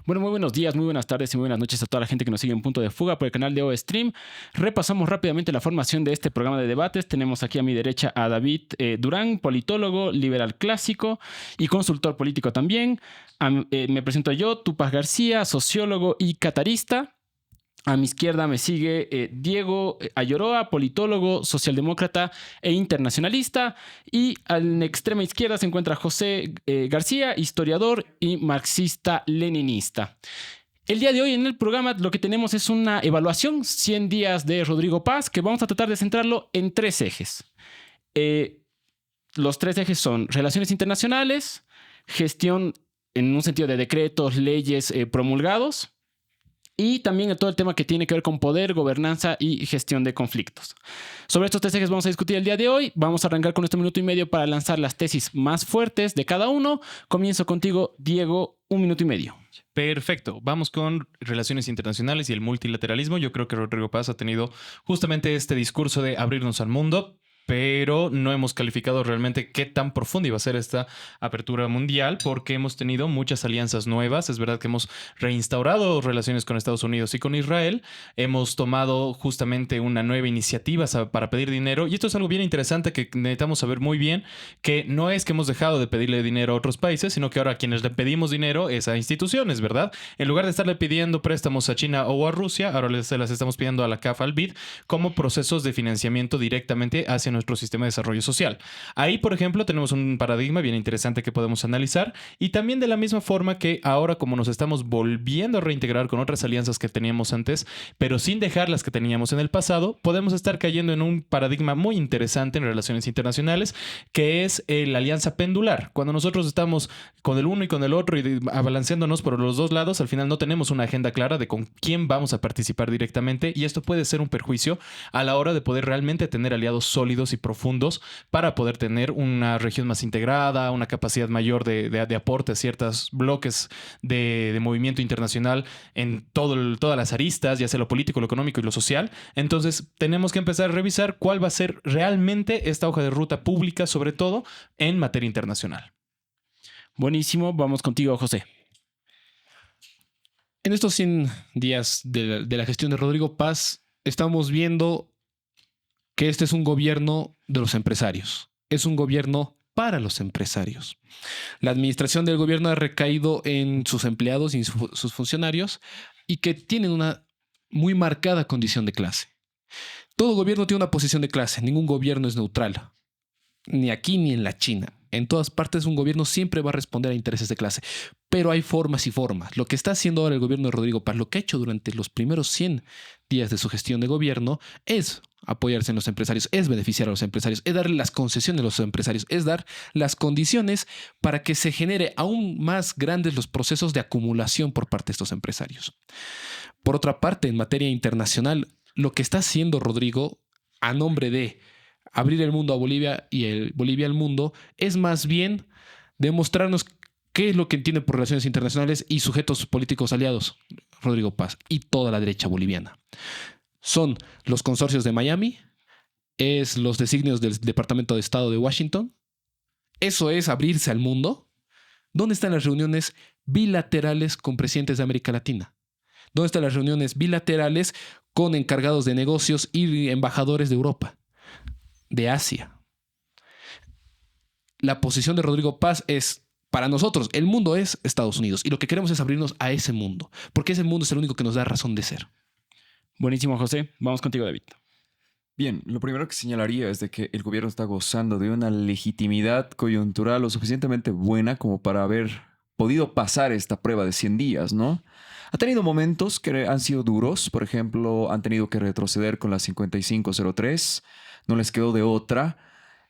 Bueno, muy buenos días, muy buenas tardes y muy buenas noches a toda la gente que nos sigue en Punto de Fuga por el canal de OStream. Repasamos rápidamente la formación de este programa de debates. Tenemos aquí a mi derecha a David Durán, politólogo, liberal clásico y consultor político también. Me presento yo, Tupac García, sociólogo y catarista. A mi izquierda me sigue Diego Ayoroa, politólogo, socialdemócrata e internacionalista. Y a la extrema izquierda se encuentra José García, historiador y marxista-leninista. El día de hoy en el programa lo que tenemos es una evaluación, 100 días de Rodrigo Paz, que vamos a tratar de centrarlo en tres ejes. Los tres ejes son relaciones internacionales, gestión en un sentido de decretos, leyes promulgados, y también todo el tema que tiene que ver con poder, gobernanza y gestión de conflictos. Sobre estos tres ejes vamos a discutir el día de hoy. Vamos a arrancar con este minuto y medio para lanzar las tesis más fuertes de cada uno. Comienzo contigo, Diego, 1 minuto y medio. Perfecto. Vamos con relaciones internacionales y el multilateralismo. Yo creo que Rodrigo Paz ha tenido justamente este discurso de abrirnos al mundo, pero no hemos calificado realmente qué tan profunda iba a ser esta apertura mundial, porque hemos tenido muchas alianzas nuevas. Es verdad que hemos reinstaurado relaciones con Estados Unidos y con Israel. Hemos tomado justamente una nueva iniciativa para pedir dinero. Y esto es algo bien interesante que necesitamos saber muy bien, que no es que hemos dejado de pedirle dinero a otros países, sino que ahora a quienes le pedimos dinero es a instituciones, ¿verdad? En lugar de estarle pidiendo préstamos a China o a Rusia, ahora se las estamos pidiendo a la CAF, al BID, como procesos de financiamiento directamente hacia nuestro sistema de desarrollo social. Ahí, por ejemplo, tenemos un paradigma bien interesante que podemos analizar, y también de la misma forma que ahora, como nos estamos volviendo a reintegrar con otras alianzas que teníamos antes, pero sin dejar las que teníamos en el pasado, podemos estar cayendo en un paradigma muy interesante en relaciones internacionales, que es la alianza pendular. Cuando nosotros estamos con el uno y con el otro y abalanceándonos por los dos lados, al final no tenemos una agenda clara de con quién vamos a participar directamente, y esto puede ser un perjuicio a la hora de poder realmente tener aliados sólidos y profundos para poder tener una región más integrada, una capacidad mayor de aporte a ciertos bloques de movimiento internacional en todas las aristas, ya sea lo político, lo económico y lo social. Entonces tenemos que empezar a revisar cuál va a ser realmente esta hoja de ruta pública, sobre todo en materia internacional. Buenísimo, vamos contigo, José. En estos 100 días de la gestión de Rodrigo Paz, estamos viendo que este es un gobierno de los empresarios. Es un gobierno para los empresarios. La administración del gobierno ha recaído en sus empleados y sus funcionarios, y que tienen una muy marcada condición de clase. Todo gobierno tiene una posición de clase. Ningún gobierno es neutral. Ni aquí ni en la China. En todas partes un gobierno siempre va a responder a intereses de clase. Pero hay formas y formas. Lo que está haciendo ahora el gobierno de Rodrigo Paz, lo que ha hecho durante los primeros 100 días de su gestión de gobierno, es apoyarse en los empresarios, es beneficiar a los empresarios, es darle las concesiones a los empresarios, es dar las condiciones para que se genere aún más grandes los procesos de acumulación por parte de estos empresarios. Por otra parte, en materia internacional, lo que está haciendo Rodrigo a nombre de abrir el mundo a Bolivia y Bolivia al mundo es más bien demostrarnos qué es lo que entiende por relaciones internacionales y sujetos políticos aliados Rodrigo Paz y toda la derecha boliviana. Son los consorcios de Miami, es los designios del Departamento de Estado de Washington. Eso es abrirse al mundo. ¿Dónde están las reuniones bilaterales con presidentes de América Latina? ¿Dónde están las reuniones bilaterales con encargados de negocios y embajadores de Europa, de Asia? La posición de Rodrigo Paz es, para nosotros, el mundo es Estados Unidos, y lo que queremos es abrirnos a ese mundo, porque ese mundo es el único que nos da razón de ser. Buenísimo, José. Vamos contigo, David. Bien, lo primero que señalaría es de que el gobierno está gozando de una legitimidad coyuntural lo suficientemente buena como para haber podido pasar esta prueba de 100 días, ¿no? Ha tenido momentos que han sido duros. Por ejemplo, han tenido que retroceder con la 5503. No les quedó de otra.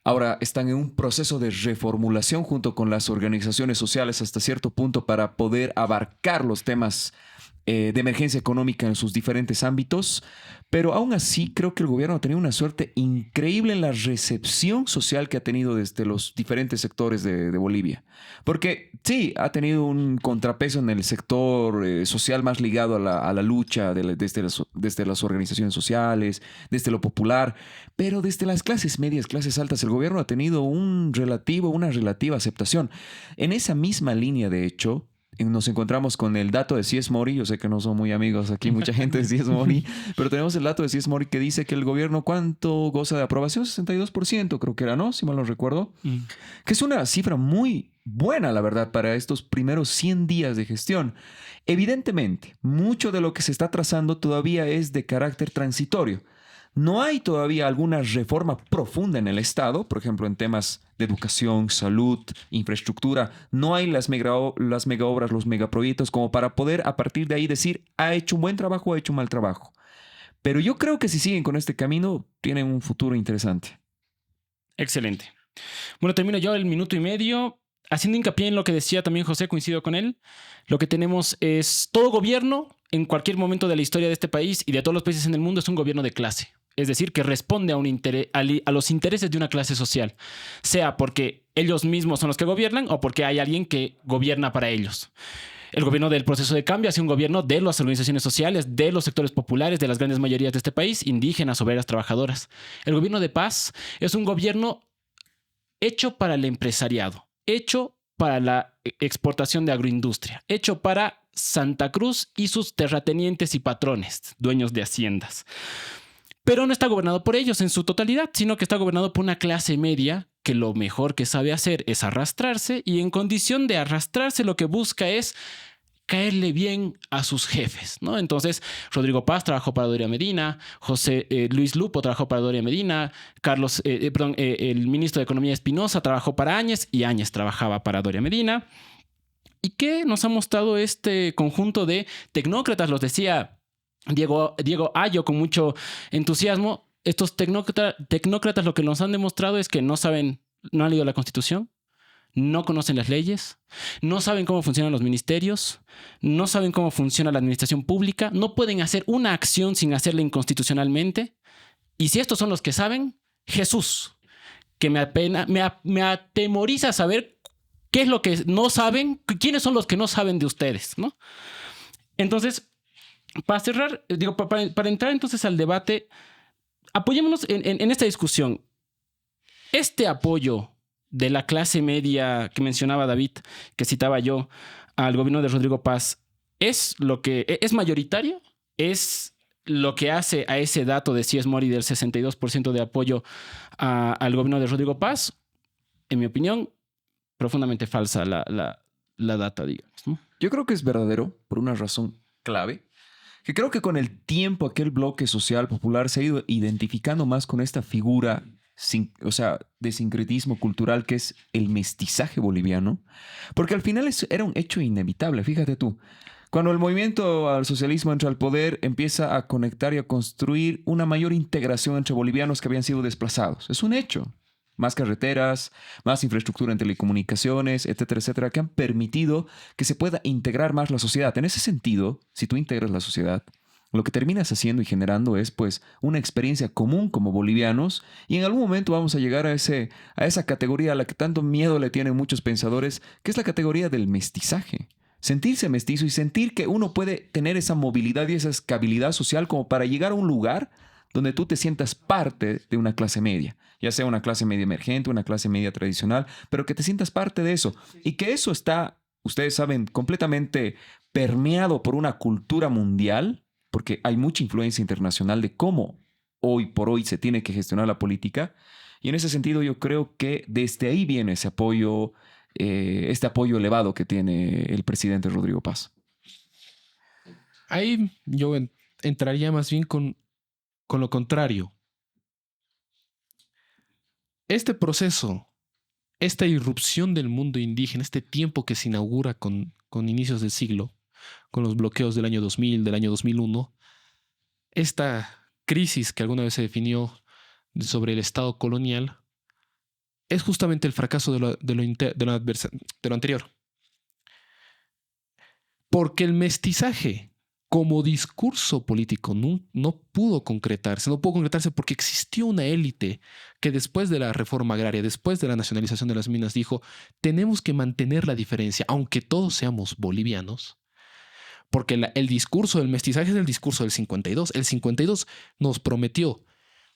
Ahora están en un proceso de reformulación junto con las organizaciones sociales hasta cierto punto para poder abarcar los temas de emergencia económica en sus diferentes ámbitos, pero aún así creo que el gobierno ha tenido una suerte increíble en la recepción social que ha tenido desde los diferentes sectores de Bolivia. Porque sí, ha tenido un contrapeso en el sector social más ligado a la lucha desde las organizaciones sociales, desde lo popular, pero desde las clases medias, clases altas, el gobierno ha tenido una relativa aceptación. En esa misma línea, de hecho, nos encontramos con el dato de C.S. Mori. Yo sé que no son muy amigos aquí, mucha gente de C.S. Mori, pero tenemos el dato de C.S. Mori que dice que el gobierno, ¿cuánto goza de aprobación? 62%, creo que era, ¿no? Si mal no recuerdo. Que es una cifra muy buena, la verdad, para estos primeros 100 días de gestión. Evidentemente, mucho de lo que se está trazando todavía es de carácter transitorio. No hay todavía alguna reforma profunda en el Estado, por ejemplo, en temas de educación, salud, infraestructura. No hay las mega obras, los megaproyectos como para poder a partir de ahí decir, ha hecho un buen trabajo o ha hecho un mal trabajo. Pero yo creo que si siguen con este camino, tienen un futuro interesante. Excelente. Bueno, termino yo el minuto y medio. Haciendo hincapié en lo que decía también José, coincido con él. Lo que tenemos es todo gobierno en cualquier momento de la historia de este país y de todos los países en el mundo es un gobierno de clase. Es decir, que responde a los intereses de una clase social, sea porque ellos mismos son los que gobiernan o porque hay alguien que gobierna para ellos. El gobierno del proceso de cambio ha sido un gobierno de las organizaciones sociales, de los sectores populares, de las grandes mayorías de este país, indígenas, obreras, trabajadoras. El gobierno de paz es un gobierno hecho para el empresariado, hecho para la exportación de agroindustria, hecho para Santa Cruz y sus terratenientes y patrones, dueños de haciendas. Pero no está gobernado por ellos en su totalidad, sino que está gobernado por una clase media que lo mejor que sabe hacer es arrastrarse y en condición de arrastrarse lo que busca es caerle bien a sus jefes, ¿no? Entonces, Rodrigo Paz trabajó para Doria Medina, Luis Lupo trabajó para Doria Medina, el ministro de Economía Espinosa trabajó para Áñez y Áñez trabajaba para Doria Medina. ¿Y qué nos ha mostrado este conjunto de tecnócratas? Los decía Diego Ayo con mucho entusiasmo. Estos tecnócratas lo que nos han demostrado es que no han leído la Constitución, no conocen las leyes, no saben cómo funcionan los ministerios, no saben cómo funciona la administración pública, no pueden hacer una acción sin hacerla inconstitucionalmente. Y si estos son los que saben, Jesús, que me atemoriza saber qué es lo que no saben, quiénes son los que no saben de ustedes, ¿no? Entonces, para cerrar, para entrar entonces al debate, apoyémonos en esta discusión. Este apoyo de la clase media que mencionaba David, que citaba yo, al gobierno de Rodrigo Paz, ¿es mayoritario? ¿Es lo que hace a ese dato de C.S. Mori del 62% de apoyo al gobierno de Rodrigo Paz? En mi opinión, profundamente falsa la data, digamos, ¿no? Yo creo que es verdadero por una razón clave. Que creo que con el tiempo aquel bloque social popular se ha ido identificando más con esta figura de sincretismo cultural que es el mestizaje boliviano, porque al final era un hecho inevitable, fíjate tú. Cuando el movimiento al socialismo entra al poder, empieza a conectar y a construir una mayor integración entre bolivianos que habían sido desplazados. Es un hecho. Más carreteras, más infraestructura en telecomunicaciones, etcétera, etcétera, que han permitido que se pueda integrar más la sociedad. En ese sentido, si tú integras la sociedad, lo que terminas haciendo y generando es pues una experiencia común como bolivianos y en algún momento vamos a llegar a esa categoría a la que tanto miedo le tienen muchos pensadores, que es la categoría del mestizaje. Sentirse mestizo y sentir que uno puede tener esa movilidad y esa escalabilidad social como para llegar a un lugar donde tú te sientas parte de una clase media, ya sea una clase media emergente, una clase media tradicional, pero que te sientas parte de eso y que eso está, ustedes saben, completamente permeado por una cultura mundial, porque hay mucha influencia internacional de cómo hoy por hoy se tiene que gestionar la política. Y en ese sentido yo creo que desde ahí viene ese apoyo, este apoyo elevado que tiene el presidente Rodrigo Paz. Ahí yo entraría más bien con lo contrario. Este proceso, esta irrupción del mundo indígena, este tiempo que se inaugura con inicios del siglo, con los bloqueos del año 2000, del año 2001, esta crisis que alguna vez se definió sobre el Estado colonial, es justamente el fracaso de lo anterior. Porque el mestizaje como discurso político no pudo concretarse porque existió una élite que después de la reforma agraria, después de la nacionalización de las minas, dijo, tenemos que mantener la diferencia, aunque todos seamos bolivianos, porque el discurso del mestizaje es el discurso del 52. El 52 nos prometió,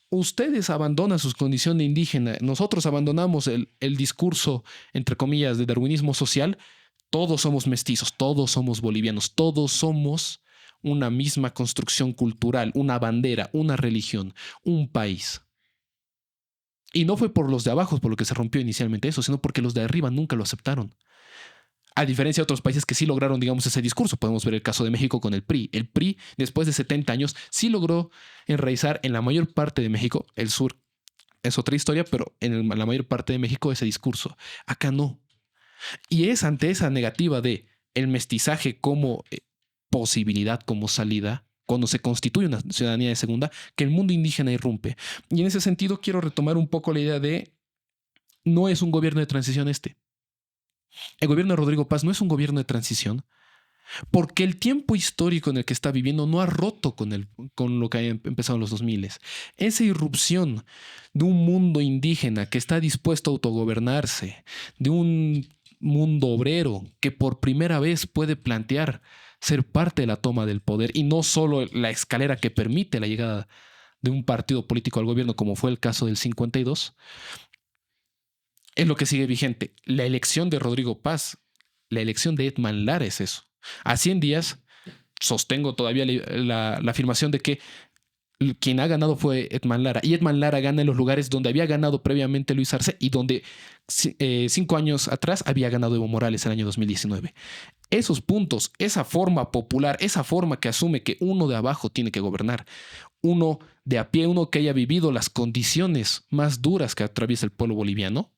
ustedes abandonan su condición de indígena, nosotros abandonamos el discurso, entre comillas, de darwinismo social, Todos somos mestizos, todos somos bolivianos, todos somos una misma construcción cultural, una bandera, una religión, un país. Y no fue por los de abajo por lo que se rompió inicialmente eso, sino porque los de arriba nunca lo aceptaron. A diferencia de otros países que sí lograron, digamos, ese discurso. Podemos ver el caso de México con el PRI. El PRI, después de 70 años, sí logró enraizar en la mayor parte de México. El sur es otra historia, pero en la mayor parte de México ese discurso. Acá no. Y es ante esa negativa de el mestizaje como posibilidad, como salida, cuando se constituye una ciudadanía de segunda, que el mundo indígena irrumpe. Y en ese sentido quiero retomar un poco la idea de no es un gobierno de transición este. El gobierno de Rodrigo Paz no es un gobierno de transición porque el tiempo histórico en el que está viviendo no ha roto con lo que ha empezado en los 2000. Esa irrupción de un mundo indígena que está dispuesto a autogobernarse, de un mundo obrero que por primera vez puede plantear ser parte de la toma del poder y no solo la escalera que permite la llegada de un partido político al gobierno como fue el caso del 52, es lo que sigue vigente. La elección de Rodrigo Paz, la elección de Edman Lara es eso. A 100 días sostengo todavía la afirmación de que quien ha ganado fue Edman Lara. Y Edman Lara gana en los lugares donde había ganado previamente Luis Arce y donde 5 años atrás había ganado Evo Morales en el año 2019. Esos puntos, esa forma popular, esa forma que asume que uno de abajo tiene que gobernar, uno de a pie, uno que haya vivido las condiciones más duras que atraviesa el pueblo boliviano,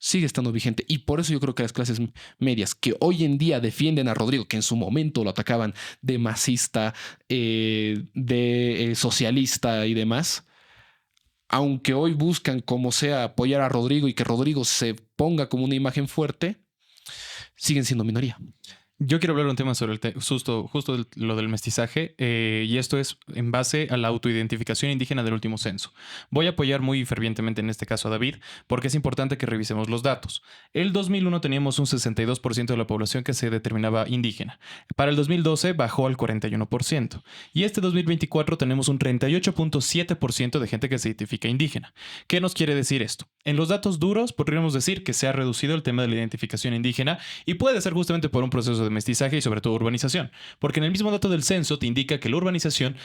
sigue estando vigente. Y por eso yo creo que las clases medias que hoy en día defienden a Rodrigo, que en su momento lo atacaban de masista, de socialista y demás, aunque hoy buscan como sea apoyar a Rodrigo y que Rodrigo se ponga como una imagen fuerte, siguen siendo minoría. Yo quiero hablar un tema sobre justo lo del mestizaje, y esto es en base a la autoidentificación indígena del último censo. Voy a apoyar muy fervientemente en este caso a David, porque es importante que revisemos los datos. El 2001 teníamos un 62% de la población que se determinaba indígena. Para el 2012 bajó al 41%. Y este 2024 tenemos un 38.7% de gente que se identifica indígena. ¿Qué nos quiere decir esto? En los datos duros podríamos decir que se ha reducido el tema de la identificación indígena y puede ser justamente por un proceso de mestizaje y sobre todo urbanización, porque en el mismo dato del censo te indica que la urbanización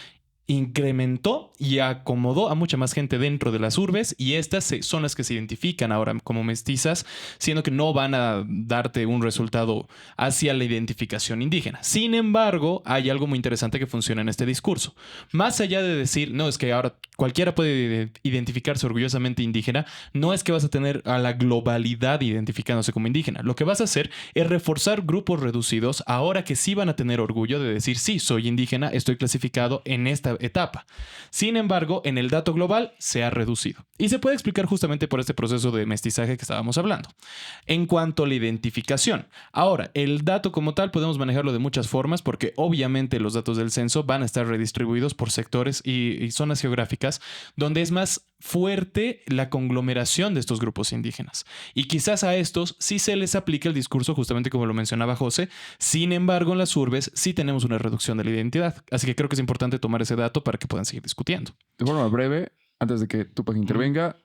incrementó y acomodó a mucha más gente dentro de las urbes y estas son las que se identifican ahora como mestizas, siendo que no van a darte un resultado hacia la identificación indígena. Sin embargo, hay algo muy interesante que funciona en este discurso. Más allá de decir, no, es que ahora cualquiera puede identificarse orgullosamente indígena, no es que vas a tener a la globalidad identificándose como indígena. Lo que vas a hacer es reforzar grupos reducidos ahora que sí van a tener orgullo de decir, sí, soy indígena, estoy clasificado en esta etapa. Sin embargo, en el dato global se ha reducido. Y se puede explicar justamente por este proceso de mestizaje que estábamos hablando. En cuanto a la identificación, ahora, el dato como tal podemos manejarlo de muchas formas porque obviamente los datos del censo van a estar redistribuidos por sectores y zonas geográficas donde es más fuerte la conglomeración de estos grupos indígenas. Y quizás a estos sí se les aplica el discurso justamente como lo mencionaba José. Sin embargo, en las urbes sí tenemos una reducción de la identidad. Así que creo que es importante tomar ese dato para que puedan seguir discutiendo. De forma breve, antes de que Tupac intervenga,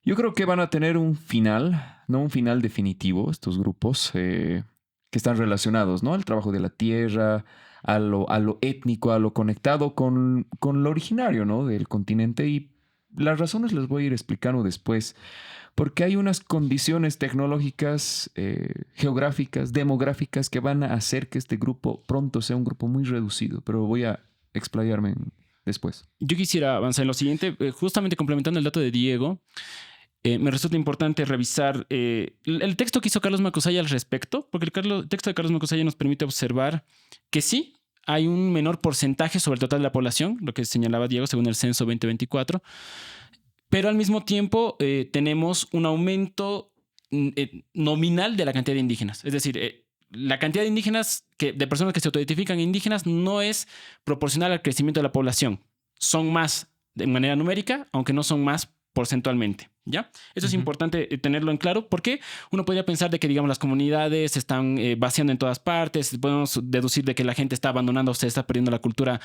yo creo que van a tener un final, no un final definitivo, estos grupos que están relacionados, ¿no? Al trabajo de la tierra, a lo étnico, a lo conectado con lo originario, ¿no? Del continente. Y las razones las voy a ir explicando después. Porque hay unas condiciones tecnológicas, geográficas, demográficas que van a hacer que este grupo pronto sea un grupo muy reducido. Pero voy a explayarme después. Yo quisiera avanzar en lo siguiente, justamente complementando el dato de Diego. Me resulta importante revisar el texto que hizo Carlos Macosaya al respecto, porque el texto de Carlos Macosaya nos permite observar que sí, hay un menor porcentaje sobre el total de la población, lo que señalaba Diego según el censo 2024, pero al mismo tiempo tenemos un aumento nominal de la cantidad de indígenas. Es decir, la cantidad de indígenas, de personas que se autoidentifican indígenas, no es proporcional al crecimiento de la población. Son más de manera numérica, aunque no son más porcentualmente, ¿ya? Eso es importante tenerlo en claro porque uno podría pensar de que, digamos, las comunidades se están vaciando en todas partes. Podemos deducir de que la gente está abandonando, se está perdiendo la cultura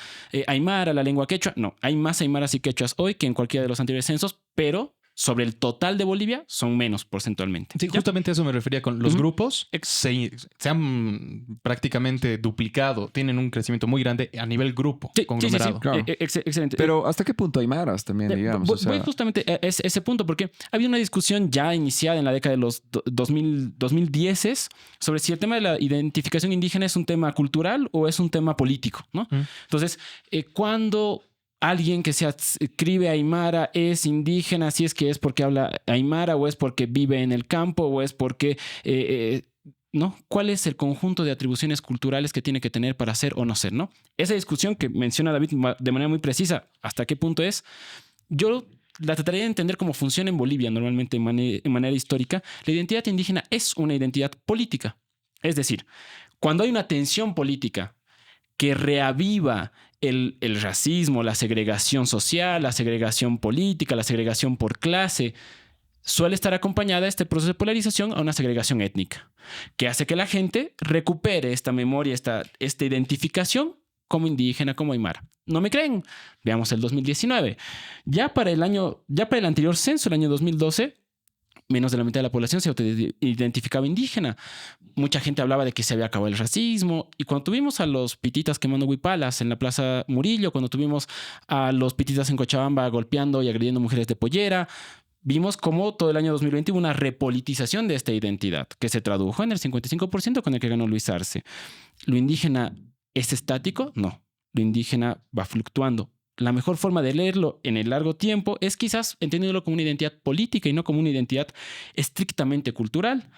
aymara, la lengua quechua. No, hay más aymaras y quechuas hoy que en cualquiera de los anteriores censos, pero sobre el total de Bolivia son menos porcentualmente. Sí, ¿Ya? justamente a eso me refería con los Ujú. grupos. Se han prácticamente duplicado, tienen un crecimiento muy grande a nivel grupo, Sí, sí, sí, conglomerado. Claro. Excelente. Pero ¿hasta qué punto hay maras también, digamos? Voy justamente a ese punto, porque había una discusión ya iniciada en la década de los 2010 sobre si el tema de la identificación indígena es un tema cultural o es un tema político, ¿no? Entonces, cuando alguien que se adscribe a Aymara es indígena, si es que es porque habla Aymara o es porque vive en el campo o es porque... ¿no? ¿Cuál es el conjunto de atribuciones culturales que tiene que tener para ser o no ser, ¿no? Esa discusión que menciona David de manera muy precisa, ¿hasta qué punto es? Yo la trataría de entender cómo funciona en Bolivia normalmente en manera histórica. La identidad indígena es una identidad política. Es decir, cuando hay una tensión política que reaviva el racismo, la segregación social, la segregación política, la segregación por clase, suele estar acompañada este proceso de polarización a una segregación étnica, que hace que la gente recupere esta memoria, esta identificación como indígena, como aymara. ¿No me creen? Veamos el 2019. Ya para el anterior censo, el año 2012, menos de la mitad de la población se identificaba indígena. Mucha gente hablaba de que se había acabado el racismo. Y cuando tuvimos a los pititas quemando huipalas en la Plaza Murillo, cuando tuvimos a los pititas en Cochabamba golpeando y agrediendo mujeres de pollera, vimos como todo el año 2020 hubo una repolitización de esta identidad, que se tradujo en el 55% con el que ganó Luis Arce. ¿Lo indígena es estático? No. Lo indígena va fluctuando. La mejor forma de leerlo en el largo tiempo es quizás entendiéndolo como una identidad política y no como una identidad estrictamente cultural.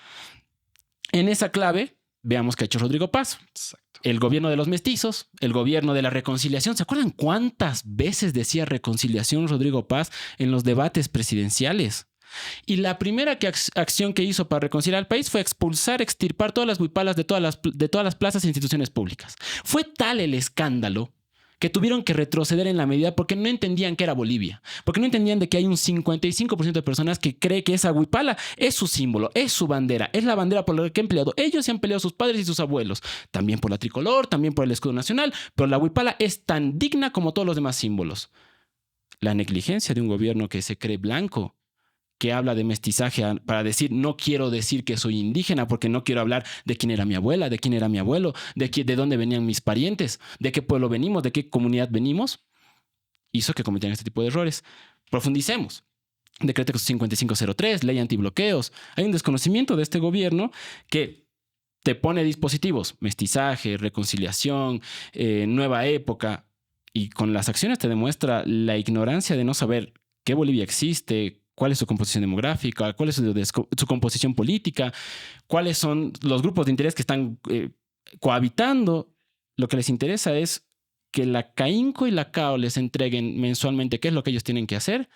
En esa clave, veamos qué ha hecho Rodrigo Paz. Exacto. El gobierno de los mestizos, el gobierno de la reconciliación. ¿Se acuerdan cuántas veces decía reconciliación Rodrigo Paz en los debates presidenciales? Y la primera acción que hizo para reconciliar al país fue expulsar, extirpar todas las huipalas de todas las plazas e instituciones públicas. Fue tal el escándalo que tuvieron que retroceder en la medida porque no entendían que era Bolivia, porque no entendían de que hay un 55% de personas que cree que esa huipala es su símbolo, es su bandera, es la bandera por la que han peleado. Ellos se han peleado, sus padres y sus abuelos, también por la tricolor, también por el escudo nacional, pero la huipala es tan digna como todos los demás símbolos. La negligencia de un gobierno que se cree blanco, que habla de mestizaje para decir no quiero decir que soy indígena porque no quiero hablar de quién era mi abuela, de quién era mi abuelo, de dónde venían mis parientes, de qué pueblo venimos, de qué comunidad venimos, hizo que cometieran este tipo de errores. Profundicemos. Decreto 5503, ley antibloqueos. Hay un desconocimiento de este gobierno que te pone dispositivos, mestizaje, reconciliación, nueva época, y con las acciones te demuestra la ignorancia de no saber qué Bolivia existe, cuál es su composición demográfica, cuál es su composición política, cuáles son los grupos de interés que están cohabitando. Lo que les interesa es que la CAINCO y la CAO les entreguen mensualmente qué es lo que ellos tienen que hacer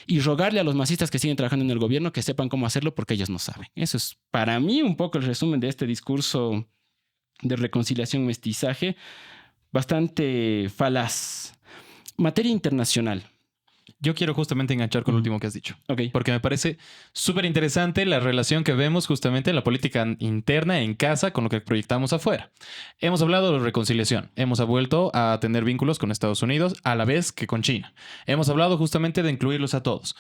y rogarle a los masistas que siguen trabajando en el gobierno que sepan cómo hacerlo porque ellos no saben. Eso es para mí un poco el resumen de este discurso de reconciliación mestizaje, bastante falaz. Materia internacional. Yo quiero justamente enganchar con lo último que has dicho. Ok. Porque me parece súper interesante la relación que vemos justamente en la política interna en casa con lo que proyectamos afuera. Hemos hablado de reconciliación. Hemos vuelto a tener vínculos con Estados Unidos a la vez que con China. Hemos hablado justamente de incluirlos a todos.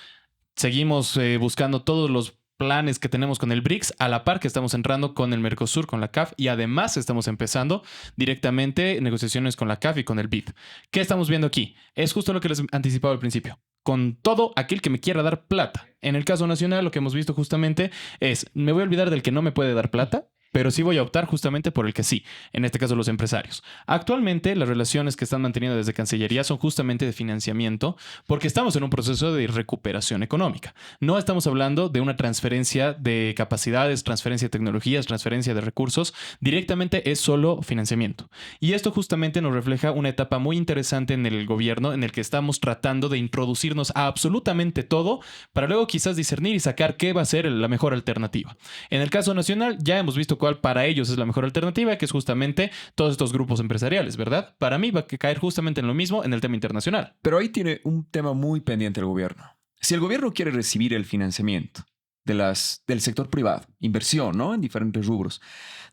Seguimos buscando todos los planes que tenemos con el BRICS, a la par que estamos entrando con el Mercosur, con la CAF, y además estamos empezando directamente negociaciones con la CAF y con el BID. ¿Qué estamos viendo aquí? Es justo lo que les anticipaba al principio. Con todo aquel que me quiera dar plata. En el caso nacional, lo que hemos visto justamente es, me voy a olvidar del que no me puede dar plata, pero sí voy a optar justamente por el que sí, en este caso los empresarios. Actualmente las relaciones que están manteniendo desde Cancillería son justamente de financiamiento porque estamos en un proceso de recuperación económica. No estamos hablando de una transferencia de capacidades, transferencia de tecnologías, transferencia de recursos, directamente es solo financiamiento. Y esto justamente nos refleja una etapa muy interesante en el gobierno en el que estamos tratando de introducirnos a absolutamente todo para luego quizás discernir y sacar qué va a ser la mejor alternativa. En el caso nacional ya hemos visto cuál para ellos es la mejor alternativa, que es justamente todos estos grupos empresariales, ¿verdad? Para mí va a caer justamente en lo mismo en el tema internacional. Pero ahí tiene un tema muy pendiente el gobierno. Si el gobierno quiere recibir el financiamiento del sector privado, inversión, ¿no? En diferentes rubros,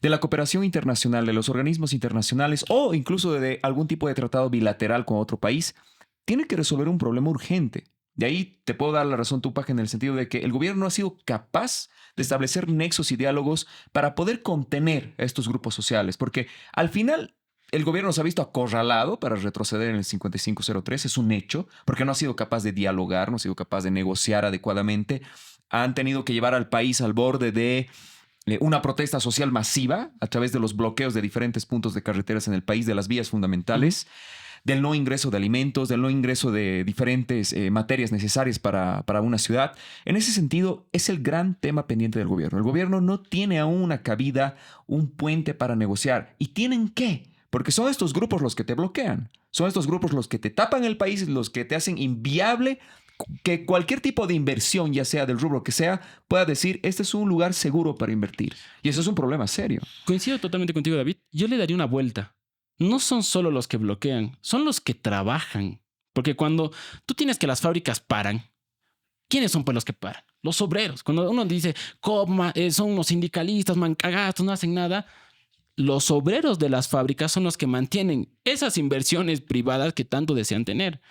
de la cooperación internacional, de los organismos internacionales o incluso de algún tipo de tratado bilateral con otro país, tiene que resolver un problema urgente. De ahí te puedo dar la razón, Tupac, en el sentido de que el gobierno no ha sido capaz de establecer nexos y diálogos para poder contener a estos grupos sociales, porque al final el gobierno se ha visto acorralado para retroceder en el 5503, es un hecho, porque no ha sido capaz de dialogar, no ha sido capaz de negociar adecuadamente. Han tenido que llevar al país al borde de una protesta social masiva a través de los bloqueos de diferentes puntos de carreteras en el país, de las vías fundamentales, del no ingreso de alimentos, del no ingreso de diferentes materias necesarias para una ciudad. En ese sentido, es el gran tema pendiente del gobierno. El gobierno no tiene aún una cabida, un puente para negociar. ¿Y tienen qué? Porque son estos grupos los que te bloquean. Son estos grupos los que te tapan el país, los que te hacen inviable que cualquier tipo de inversión, ya sea del rubro que sea, pueda decir, este es un lugar seguro para invertir. Y eso es un problema serio. Coincido totalmente contigo, David. Yo le daría una vuelta. No son solo los que bloquean, son los que trabajan. Porque cuando tú tienes que las fábricas paran, ¿quiénes son pues los que paran? Los obreros. Cuando uno dice, son unos sindicalistas, mancagatos, no hacen nada, los obreros de las fábricas son los que mantienen esas inversiones privadas que tanto desean tener.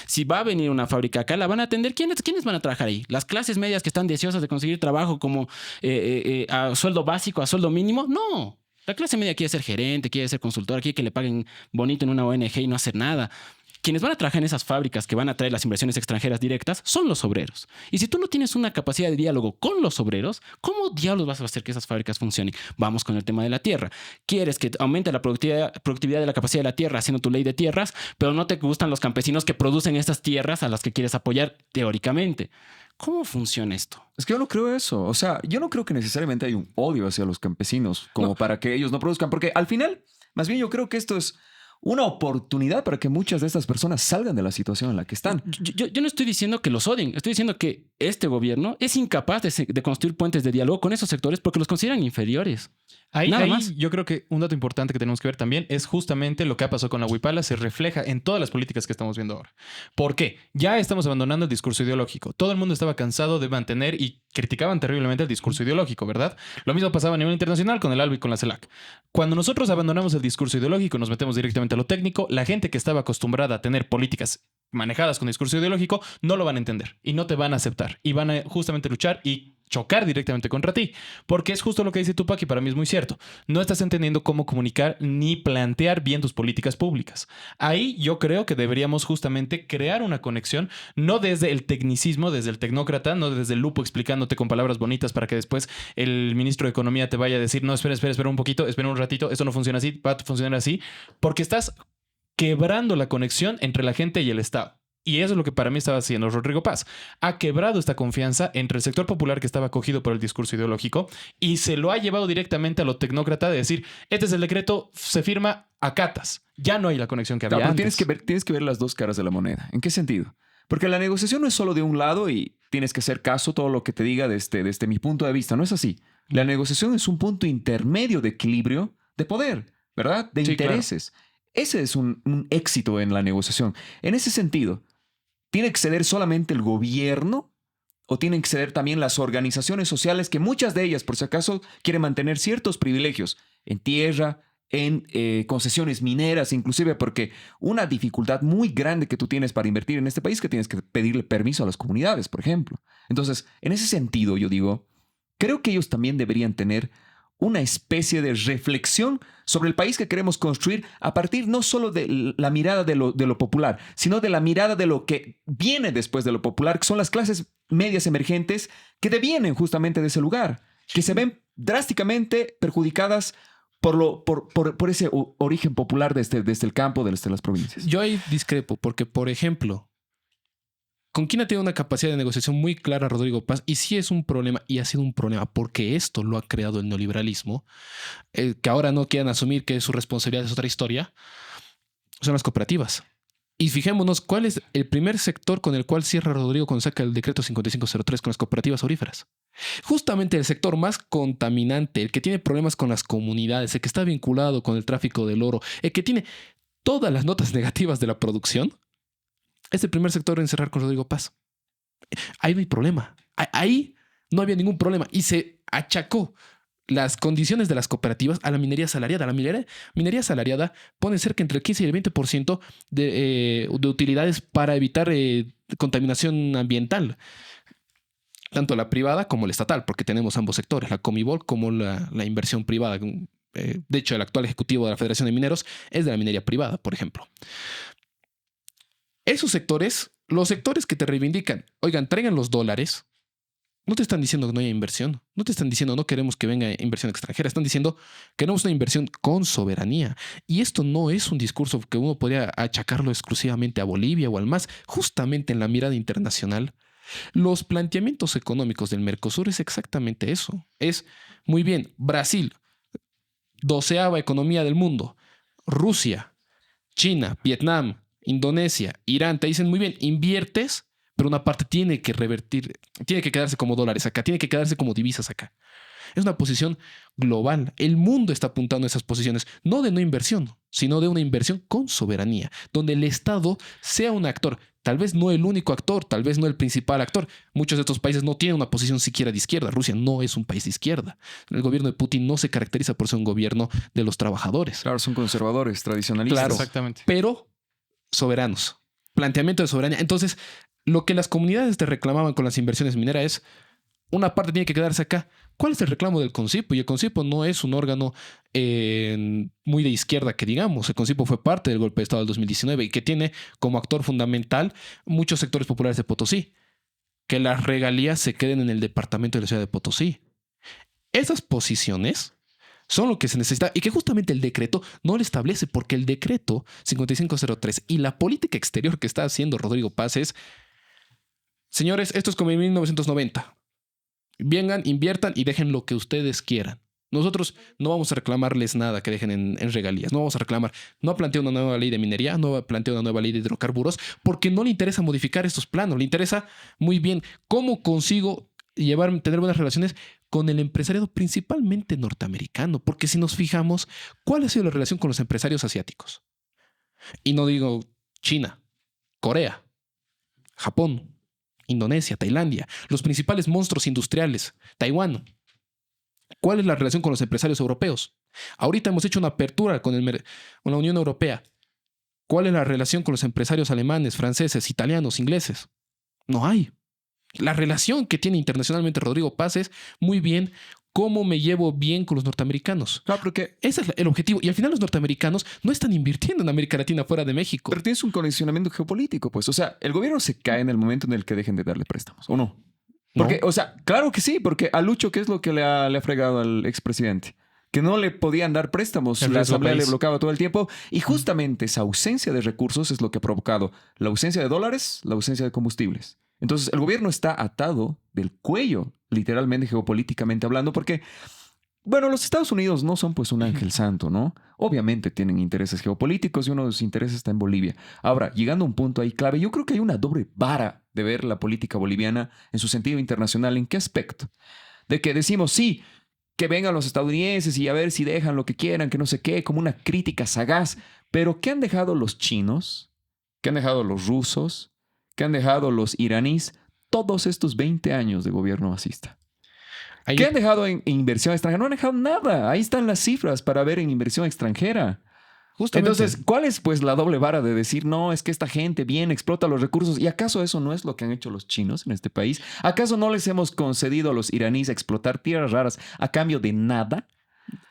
Si va a venir una fábrica acá, la van a atender. ¿Quiénes van a trabajar ahí? ¿Las clases medias que están deseosas de conseguir trabajo como a sueldo básico, a sueldo mínimo? No. La clase media quiere ser gerente, quiere ser consultora, quiere que le paguen bonito en una ONG y no hacer nada. Quienes van a trabajar en esas fábricas que van a traer las inversiones extranjeras directas son los obreros. Y si tú no tienes una capacidad de diálogo con los obreros, ¿cómo diablos vas a hacer que esas fábricas funcionen? Vamos con el tema de la tierra. Quieres que aumente la productividad de la capacidad de la tierra haciendo tu ley de tierras, pero no te gustan los campesinos que producen estas tierras a las que quieres apoyar teóricamente. ¿Cómo funciona esto? Es que yo no creo eso. O sea, yo no creo que necesariamente hay un odio hacia los campesinos como para que ellos no produzcan. Porque al final, más bien yo creo que esto es una oportunidad para que muchas de estas personas salgan de la situación en la que están. Yo no estoy diciendo que los odien. Estoy diciendo que este gobierno es incapaz de construir puentes de diálogo con esos sectores porque los consideran inferiores. Ahí Nada más. yo creo que un dato importante que tenemos que ver también es justamente lo que ha pasado con la Huipala se refleja en todas las políticas que estamos viendo ahora. ¿Por qué? Ya estamos abandonando el discurso ideológico. Todo el mundo estaba cansado de mantener y criticaban terriblemente el discurso ideológico, ¿verdad? Lo mismo pasaba a nivel internacional con el ALBA y con la CELAC. Cuando nosotros abandonamos el discurso ideológico y nos metemos directamente a lo técnico, la gente que estaba acostumbrada a tener políticas manejadas con discurso ideológico no lo van a entender y no te van a aceptar y van a justamente luchar y chocar directamente contra ti, porque es justo lo que dice Tupac y para mí es muy cierto. No estás entendiendo cómo comunicar ni plantear bien tus políticas públicas. Ahí yo creo que deberíamos justamente crear una conexión, no desde el tecnicismo, desde el tecnócrata, no desde el lupo explicándote con palabras bonitas para que después el ministro de Economía te vaya a decir, no, espera un poquito, espera un ratito, esto no funciona así, va a funcionar así, porque estás quebrando la conexión entre la gente y el Estado. Y eso es lo que para mí estaba haciendo Rodrigo Paz. Ha quebrado esta confianza entre el sector popular que estaba acogido por el discurso ideológico y se lo ha llevado directamente a lo tecnócrata de decir, este es el decreto, se firma, acatas. Ya no hay la conexión que había Pero antes. tienes que ver las dos caras de la moneda. ¿En qué sentido? Porque la negociación no es solo de un lado y tienes que hacer caso a todo lo que te diga desde mi punto de vista. No es así. La negociación es un punto intermedio de equilibrio de poder, ¿verdad? De intereses. Claro. Ese es un éxito en la negociación. En ese sentido, ¿tiene que ceder solamente el gobierno o tienen que ceder también las organizaciones sociales que muchas de ellas, por si acaso, quieren mantener ciertos privilegios en tierra, en concesiones mineras, inclusive porque una dificultad muy grande que tú tienes para invertir en este país es que tienes que pedirle permiso a las comunidades, por ejemplo. Entonces, en ese sentido, yo digo, creo que ellos también deberían tener una especie de reflexión sobre el país que queremos construir a partir no solo de la mirada de lo popular, sino de la mirada de lo que viene después de lo popular, que son las clases medias emergentes que devienen justamente de ese lugar, que se ven drásticamente perjudicadas por ese origen popular desde el campo, desde las provincias. Yo ahí discrepo, porque, por ejemplo, con quien ha tenido una capacidad de negociación muy clara Rodrigo Paz, y sí es un problema, y ha sido un problema porque esto lo ha creado el neoliberalismo, que ahora no quieran asumir que su responsabilidad es otra historia, son las cooperativas. Y fijémonos cuál es el primer sector con el cual cierra Rodrigo cuando saca el decreto 5503 con las cooperativas auríferas. Justamente el sector más contaminante, el que tiene problemas con las comunidades, el que está vinculado con el tráfico del oro, el que tiene todas las notas negativas de la producción, es el primer sector en cerrar con Rodrigo Paz. Ahí no hay problema. Ahí no había ningún problema. Y se achacó las condiciones de las cooperativas a la minería asalariada. La minería asalariada pone cerca entre el 15 y el 20% de utilidades para evitar contaminación ambiental. Tanto la privada como la estatal, porque tenemos ambos sectores, la Comibol como la inversión privada. De hecho, el actual ejecutivo de la Federación de Mineros es de la minería privada, por ejemplo. Esos sectores, los sectores que te reivindican, oigan, traigan los dólares, no te están diciendo que no haya inversión, no te están diciendo no queremos que venga inversión extranjera, están diciendo queremos una inversión con soberanía. Y esto no es un discurso que uno podría achacarlo exclusivamente a Bolivia o al MAS. Justamente en la mirada internacional, los planteamientos económicos del Mercosur es exactamente eso. Es, muy bien, Brasil, 12ª economía del mundo, Rusia, China, Vietnam, Indonesia, Irán, te dicen muy bien, inviertes, pero una parte tiene que revertir, tiene que quedarse como dólares acá, tiene que quedarse como divisas acá. Es una posición global. El mundo está apuntando a esas posiciones, no de no inversión, sino de una inversión con soberanía, donde el Estado sea un actor, tal vez no el único actor, tal vez no el principal actor. Muchos de estos países no tienen una posición siquiera de izquierda. Rusia no es un país de izquierda. El gobierno de Putin no se caracteriza por ser un gobierno de los trabajadores. Claro, son conservadores, tradicionalistas. Claro, Exactamente. pero soberanos. Planteamiento de soberanía. Entonces, lo que las comunidades te reclamaban con las inversiones mineras es una parte tiene que quedarse acá. ¿Cuál es el reclamo del Concipo? Y el Concipo no es un órgano muy de izquierda que digamos. El Concipo fue parte del golpe de Estado del 2019 y que tiene como actor fundamental muchos sectores populares de Potosí. Que las regalías se queden en el departamento de la ciudad de Potosí. Esas posiciones son lo que se necesita y que justamente el decreto no lo establece, porque el decreto 5503 y la política exterior que está haciendo Rodrigo Paz es: señores, esto es como en 1990. Vengan, inviertan y dejen lo que ustedes quieran. Nosotros no vamos a reclamarles nada que dejen en regalías. No vamos a reclamar. No plantea una nueva ley de minería, no plantea una nueva ley de hidrocarburos, porque no le interesa modificar estos planos. Le interesa muy bien cómo consigo tener buenas relaciones con el empresariado principalmente norteamericano. Porque si nos fijamos, ¿cuál ha sido la relación con los empresarios asiáticos? Y no digo China, Corea, Japón, Indonesia, Tailandia, los principales monstruos industriales, Taiwán. ¿Cuál es la relación con los empresarios europeos? Ahorita hemos hecho una apertura con la Unión Europea. ¿Cuál es la relación con los empresarios alemanes, franceses, italianos, ingleses? No hay. La relación que tiene internacionalmente Rodrigo Paz es muy bien cómo me llevo bien con los norteamericanos. Claro, porque ese es el objetivo. Y al final los norteamericanos no están invirtiendo en América Latina fuera de México. pero tienes un condicionamiento geopolítico, pues. O sea, el gobierno se cae en el momento en el que dejen de darle préstamos, ¿o no? Porque, ¿No? o sea, claro que sí, porque a Lucho, ¿qué es lo que le ha fregado al expresidente? Que no le podían dar préstamos. El La riesgo asamblea le país. bloqueaba todo el tiempo. Y justamente esa ausencia de recursos es lo que ha provocado la ausencia de dólares, la ausencia de combustibles. Entonces, el gobierno está atado del cuello, literalmente, geopolíticamente hablando, porque, bueno, los Estados Unidos no son pues un ángel santo, ¿no? Obviamente tienen intereses geopolíticos y uno de sus intereses está en Bolivia. Ahora, llegando a un punto ahí clave, yo creo que hay una doble vara de ver la política boliviana en su sentido internacional. ¿En qué aspecto? De que decimos, sí, que vengan los estadounidenses y a ver si dejan lo que quieran, que no sé qué, como una crítica sagaz. Pero ¿qué han dejado los chinos? ¿Qué han dejado los rusos? ¿Qué han dejado los iraníes? Todos estos 20 años de gobierno masista. Ahí- ¿Qué han dejado en inversión extranjera? No han dejado nada. Ahí están las cifras para ver en inversión extranjera. Justamente. Entonces, ¿cuál es pues la doble vara de decir, no, es que esta gente bien explota los recursos? ¿Y acaso eso no es lo que han hecho los chinos en este país? ¿Acaso no les hemos concedido a los iraníes a explotar tierras raras a cambio de nada?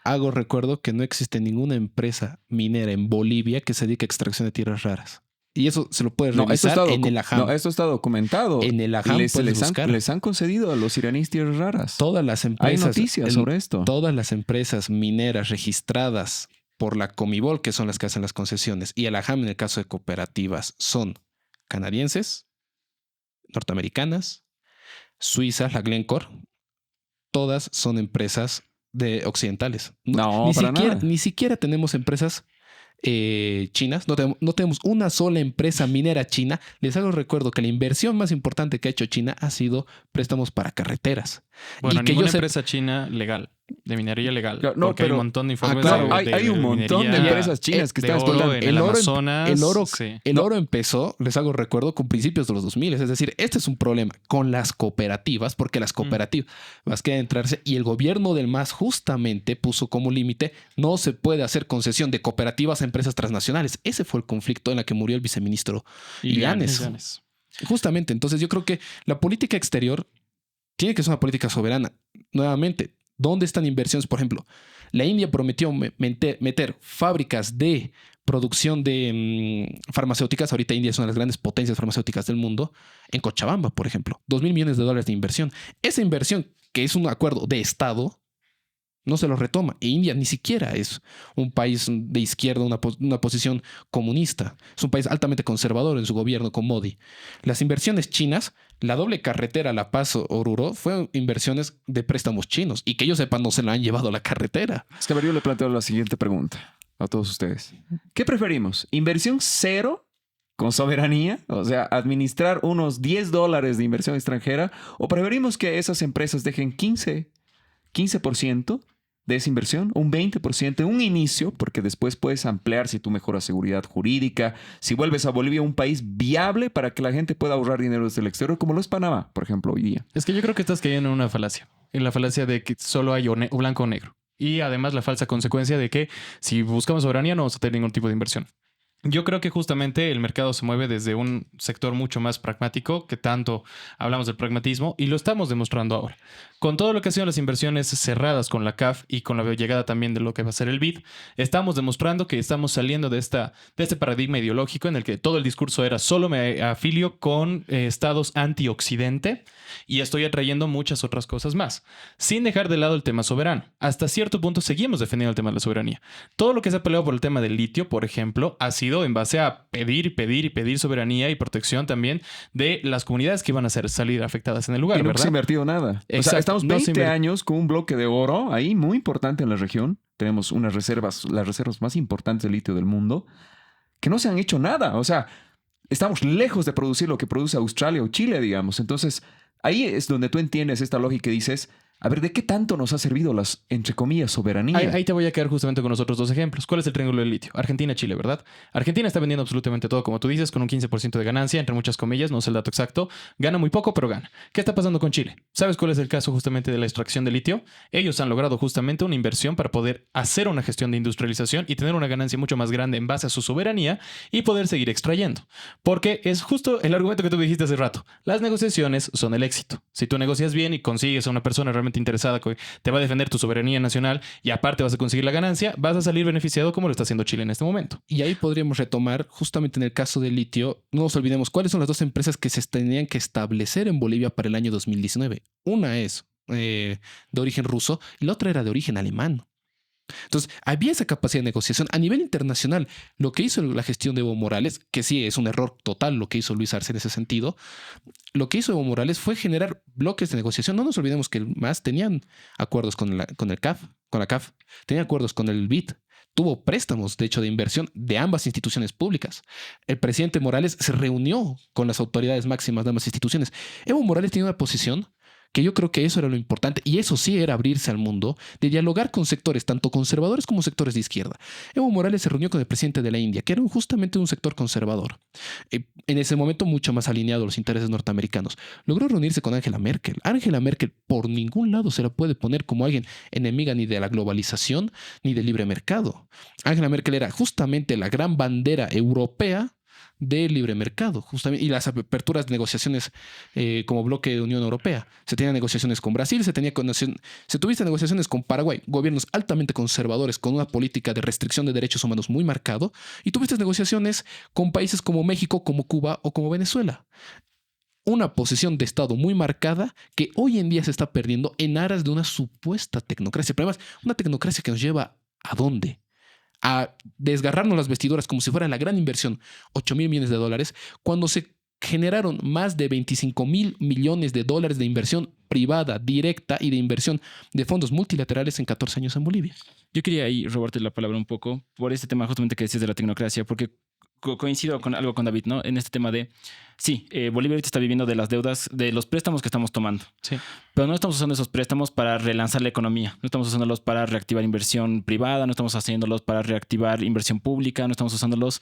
hago recuerdo que no existe ninguna empresa minera en Bolivia que se dedique a extracción de tierras raras. Y eso se lo puedes revisar en el AJAM. No, esto está documentado. En el AJAM puedes buscar. Les han concedido a los iraníes tierras raras. Todas las Hay empresas, noticias sobre esto. todas las empresas mineras registradas por la Comibol, que son las que hacen las concesiones, y el AJAM en el caso de cooperativas, son canadienses, norteamericanas, suizas, la Glencore. Todas son empresas occidentales. No, para nada. Ni siquiera tenemos empresas chinas. No tenemos una sola empresa minera china. Les hago recuerdo que la inversión más importante que ha hecho China ha sido préstamos para carreteras. Bueno, Y que ninguna yo sé- empresa china legal. de minería legal. Claro, no, porque hay pero- un montón de informes claro, hay un montón de minería empresas chinas que de están oro explotando. en El el oro Amazonas. Sí. El oro empezó, les hago recuerdo, con principios de los 2000. Es decir, este es un problema con las cooperativas, porque las cooperativas quieren entrarse y el gobierno del MAS justamente puso como límite: no se puede hacer concesión de cooperativas a empresas transnacionales. Ese fue el conflicto en el que murió el viceministro Illanes. Illanes. Justamente, entonces yo creo que la política exterior tiene que ser una política soberana. Nuevamente, ¿dónde están inversiones? Por ejemplo, la India prometió meter fábricas de producción de farmacéuticas. Ahorita India es una de las grandes potencias farmacéuticas del mundo. En Cochabamba, por ejemplo, $2,000 millones de inversión. Esa inversión, que es un acuerdo de Estado, no se lo retoma. E India ni siquiera es un país de izquierda, una posición comunista. Es un país altamente conservador en su gobierno con Modi. Las inversiones chinas, la doble carretera La Paz-Oruro, fueron inversiones de préstamos chinos. Y que ellos sepan, no se la han llevado a la carretera. Es que a ver, yo le planteo la siguiente pregunta a todos ustedes. ¿Qué preferimos? ¿Inversión cero con soberanía? O sea, administrar unos $10 de inversión extranjera. ¿O preferimos que esas empresas dejen 15% de esa inversión, un 20%, un inicio, porque después puedes ampliar si tú mejoras seguridad jurídica, si vuelves a Bolivia un país viable para que la gente pueda ahorrar dinero desde el exterior, como lo es Panamá, por ejemplo, hoy día? Es que yo creo que estás cayendo en una falacia. En la falacia de que solo hay o blanco o negro. Y además la falsa consecuencia de que si buscamos soberanía no vamos a tener ningún tipo de inversión. Yo creo que justamente el mercado se mueve desde un sector mucho más pragmático, que tanto hablamos del pragmatismo, y lo estamos demostrando ahora. Con todo lo que han sido las inversiones cerradas con la CAF y con la llegada también de lo que va a ser el BID, estamos demostrando que estamos saliendo de este paradigma ideológico en el que todo el discurso era solo me afilio con estados anti-occidente y estoy atrayendo muchas otras cosas más, sin dejar de lado el tema soberano. Hasta cierto punto seguimos defendiendo el tema de la soberanía. Todo lo que se ha peleado por el tema del litio, por ejemplo, ha sido en base a pedir soberanía y protección también de las comunidades que iban a salir afectadas en el lugar, Y no se ha ¿verdad? invertido nada. O sea, Exacto, estamos no se 20 años con un bloque de oro ahí muy importante en la región. Tenemos unas reservas, las reservas más importantes de litio del mundo, que no se han hecho nada. O sea, estamos lejos de producir lo que produce Australia o Chile, digamos. Entonces, ahí es donde tú entiendes esta lógica y dices, a ver, ¿de qué tanto nos ha servido las, entre comillas, soberanía? Ahí te voy a quedar justamente con los otros dos ejemplos. ¿Cuál es el triángulo del litio? Argentina, Chile, ¿verdad? Argentina está vendiendo absolutamente todo, como tú dices, con un 15% de ganancia, entre muchas comillas, no sé el dato exacto. Gana muy poco, pero gana. ¿Qué está pasando con Chile? ¿Sabes cuál es el caso justamente de la extracción de litio? Ellos han logrado justamente una inversión para poder hacer una gestión de industrialización y tener una ganancia mucho más grande en base a su soberanía y poder seguir extrayendo. Porque es justo el argumento que tú dijiste hace rato. Las negociaciones son el éxito. Si tú negocias bien y consigues a una persona realmente interesada que te va a defender tu soberanía nacional y aparte vas a conseguir la ganancia, vas a salir beneficiado como lo está haciendo Chile en este momento. Y ahí podríamos retomar, justamente en el caso del litio, no nos olvidemos cuáles son las dos empresas que se tenían que establecer en Bolivia para el año 2019. Una es de origen ruso y la otra era de origen alemán. Entonces, había esa capacidad de negociación a nivel internacional. Lo que hizo la gestión de Evo Morales, que sí es un error total lo que hizo Luis Arce en ese sentido, lo que hizo Evo Morales fue generar bloques de negociación. No nos olvidemos que el MAS tenían acuerdos con la CAF, tenía acuerdos con el BID, tuvo préstamos, de hecho, de inversión de ambas instituciones públicas. El presidente Morales se reunió con las autoridades máximas de ambas instituciones. Evo Morales tenía una posición que yo creo que eso era lo importante, y eso sí era abrirse al mundo, de dialogar con sectores tanto conservadores como sectores de izquierda. Evo Morales se reunió con el presidente de la India, que era justamente un sector conservador, en ese momento mucho más alineado a los intereses norteamericanos. Logró reunirse con Angela Merkel. Angela Merkel por ningún lado se la puede poner como alguien enemiga ni de la globalización ni del libre mercado. Angela Merkel era justamente la gran bandera europea de libre mercado, justamente, y las aperturas de negociaciones como bloque de Unión Europea. Se tenían negociaciones con Brasil, se tuviste negociaciones con Paraguay, gobiernos altamente conservadores con una política de restricción de derechos humanos muy marcado, y tuviste negociaciones con países como México, como Cuba o como Venezuela. Una posición de Estado muy marcada que hoy en día se está perdiendo en aras de una supuesta tecnocracia. Pero además, una tecnocracia que nos lleva ¿a dónde? A desgarrarnos las vestiduras como si fuera la gran inversión, $8,000 millones, cuando se generaron más de $25,000 millones de inversión privada, directa y de inversión de fondos multilaterales en 14 años en Bolivia. Yo quería ahí robarte la palabra un poco por este tema justamente que decías de la tecnocracia, porque coincido con algo con David, ¿no? En este tema de, sí, Bolivia ahorita está viviendo de las deudas, de los préstamos que estamos tomando. Sí. Pero no estamos usando esos préstamos para relanzar la economía. No estamos usándolos para reactivar inversión privada, no estamos haciéndolos para reactivar inversión pública, no estamos usándolos.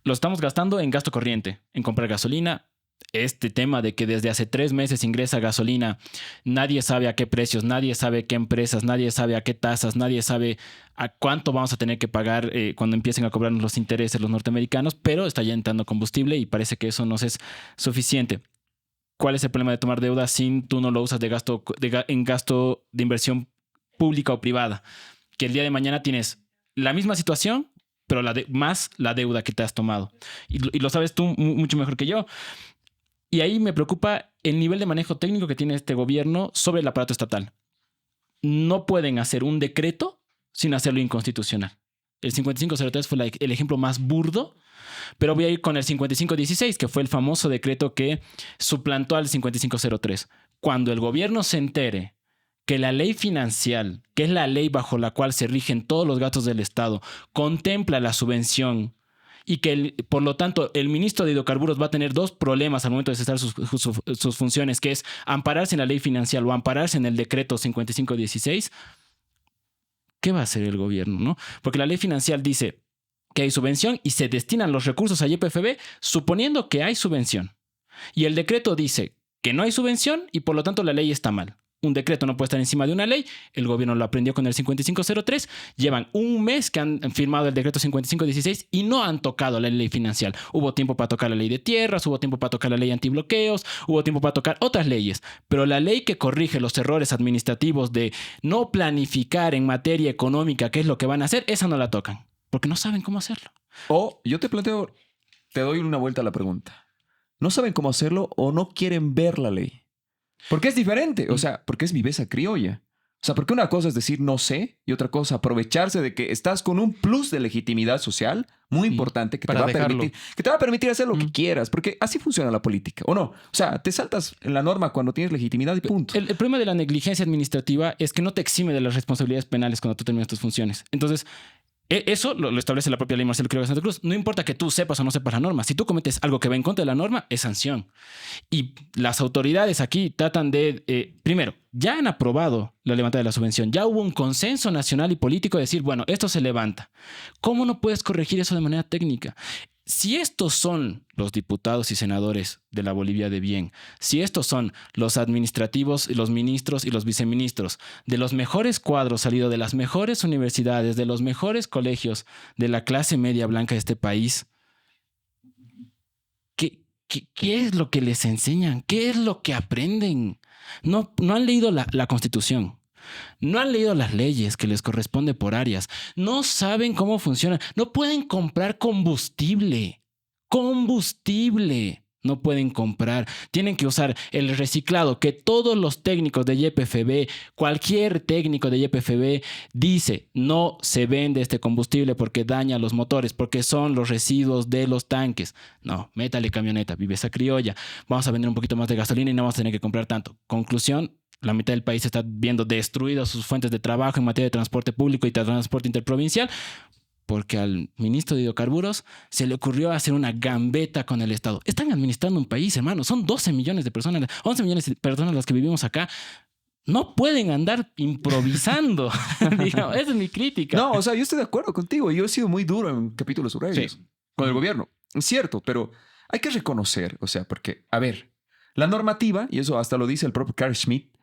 Los estamos gastando en gasto corriente, en comprar gasolina. Este tema de que desde hace 3 meses ingresa gasolina, nadie sabe a qué precios, nadie sabe qué empresas, nadie sabe a qué tasas, nadie sabe a cuánto vamos a tener que pagar cuando empiecen a cobrarnos los intereses los norteamericanos, pero está ya entrando combustible y parece que eso no es suficiente. ¿Cuál es el problema de tomar deuda si tú no lo usas en gasto de inversión pública o privada? Que el día de mañana tienes la misma situación, pero más la deuda que te has tomado. Y lo sabes tú mucho mejor que yo. Y ahí me preocupa el nivel de manejo técnico que tiene este gobierno sobre el aparato estatal. No pueden hacer un decreto sin hacerlo inconstitucional. El 5503 fue el ejemplo más burdo, pero voy a ir con el 5516, que fue el famoso decreto que suplantó al 5503. Cuando el gobierno se entere que la ley financiera, que es la ley bajo la cual se rigen todos los gastos del Estado, contempla la subvención y que, por lo tanto, el ministro de Hidrocarburos va a tener 2 problemas al momento de cesar sus funciones, que es ampararse en la ley financiera o ampararse en el decreto 5516, ¿qué va a hacer el gobierno, no? Porque la ley financiera dice que hay subvención y se destinan los recursos a YPFB suponiendo que hay subvención. Y el decreto dice que no hay subvención y, por lo tanto, la ley está mal. Un decreto no puede estar encima de una ley. El gobierno lo aprendió con el 5503. Llevan un mes que han firmado el decreto 5516 y no han tocado la ley financiera. Hubo tiempo para tocar la ley de tierras, hubo tiempo para tocar la ley antibloqueos, hubo tiempo para tocar otras leyes. Pero la ley que corrige los errores administrativos de no planificar en materia económica qué es lo que van a hacer, esa no la tocan. Porque no saben cómo hacerlo. O yo te doy una vuelta a la pregunta. ¿No saben cómo hacerlo o no quieren ver la ley? Porque es diferente, o sea, porque es viveza criolla. O sea, porque una cosa es decir no sé y otra cosa aprovecharse de que estás con un plus de legitimidad social muy importante que te va a permitir hacer lo que quieras, porque así funciona la política, ¿o no? O sea, te saltas en la norma cuando tienes legitimidad y punto. El problema de la negligencia administrativa es que no te exime de las responsabilidades penales cuando tú terminas tus funciones. Entonces, eso lo establece la propia ley Marcelo Quiroga de Santa Cruz. No importa que tú sepas o no sepas la norma. Si tú cometes algo que va en contra de la norma, es sanción. Y las autoridades aquí tratan de... primero, ya han aprobado la levantada de la subvención. Ya hubo un consenso nacional y político de decir, bueno, esto se levanta. ¿Cómo no puedes corregir eso de manera técnica? Si estos son los diputados y senadores de la Bolivia de bien, si estos son los administrativos, los ministros y los viceministros de los mejores cuadros salidos de las mejores universidades, de los mejores colegios de la clase media blanca de este país, ¿qué es lo que les enseñan? ¿Qué es lo que aprenden? No han leído la Constitución. No han leído las leyes que les corresponde por áreas. No saben cómo funcionan. No pueden comprar combustible. Combustible. No pueden comprar. Tienen que usar el reciclado que todos los técnicos de YPFB, cualquier técnico de YPFB dice, no se vende este combustible porque daña los motores, porque son los residuos de los tanques. No, métale camioneta, viveza criolla. Vamos a vender un poquito más de gasolina y no vamos a tener que comprar tanto. Conclusión, la mitad del país está viendo destruidas sus fuentes de trabajo en materia de transporte público y transporte interprovincial porque al ministro de Hidrocarburos se le ocurrió hacer una gambeta con el Estado. Están administrando un país, hermano. Son 12 millones de personas, 11 millones de personas las que vivimos acá. No pueden andar improvisando. Digamos, esa es mi crítica. No, o sea, yo estoy de acuerdo contigo. Yo he sido muy duro en capítulos sobre ellos con el gobierno. Es cierto, pero hay que reconocer, o sea, porque, a ver, la normativa, y eso hasta lo dice el propio Carl Schmitt,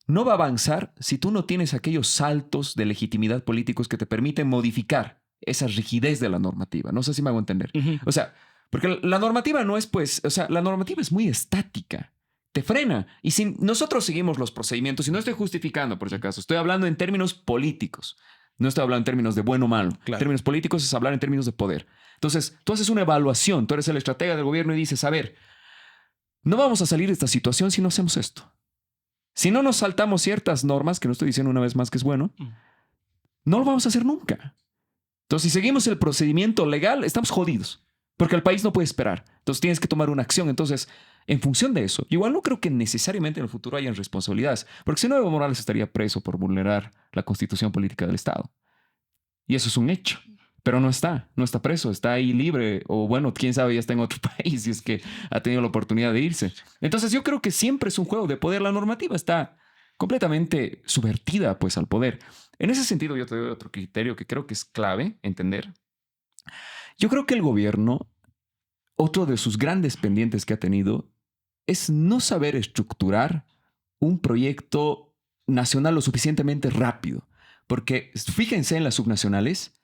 no va a avanzar si tú no tienes aquellos saltos de legitimidad políticos que te permiten modificar esa rigidez de la normativa. No sé si me hago entender. O sea, porque la normativa no es, pues, o sea, la normativa es muy estática. Te frena. Y si nosotros seguimos los procedimientos, y no estoy justificando, por si acaso, estoy hablando en términos políticos. No estoy hablando en términos de bueno o malo. Claro. En términos políticos es hablar en términos de poder. Entonces, tú haces una evaluación, tú eres el estratega del gobierno y dices, a ver, no vamos a salir de esta situación si no hacemos esto. Si no nos saltamos ciertas normas, que no estoy diciendo una vez más que es bueno, no lo vamos a hacer nunca. Entonces, si seguimos el procedimiento legal, estamos jodidos. Porque el país no puede esperar. Entonces, tienes que tomar una acción. Entonces, en función de eso, igual no creo que necesariamente en el futuro hayan responsabilidades. Porque si no, Evo Morales estaría preso por vulnerar la constitución política del Estado. Y eso es un hecho. pero no está preso, está ahí libre, o bueno, quién sabe, ya está en otro país si es que ha tenido la oportunidad de irse. Entonces yo creo que siempre es un juego de poder. La normativa está completamente subvertida pues al poder. En ese sentido yo te doy otro criterio que creo que es clave entender. Yo creo que el gobierno, otro de sus grandes pendientes que ha tenido, es no saber estructurar un proyecto nacional lo suficientemente rápido. Porque fíjense en las subnacionales,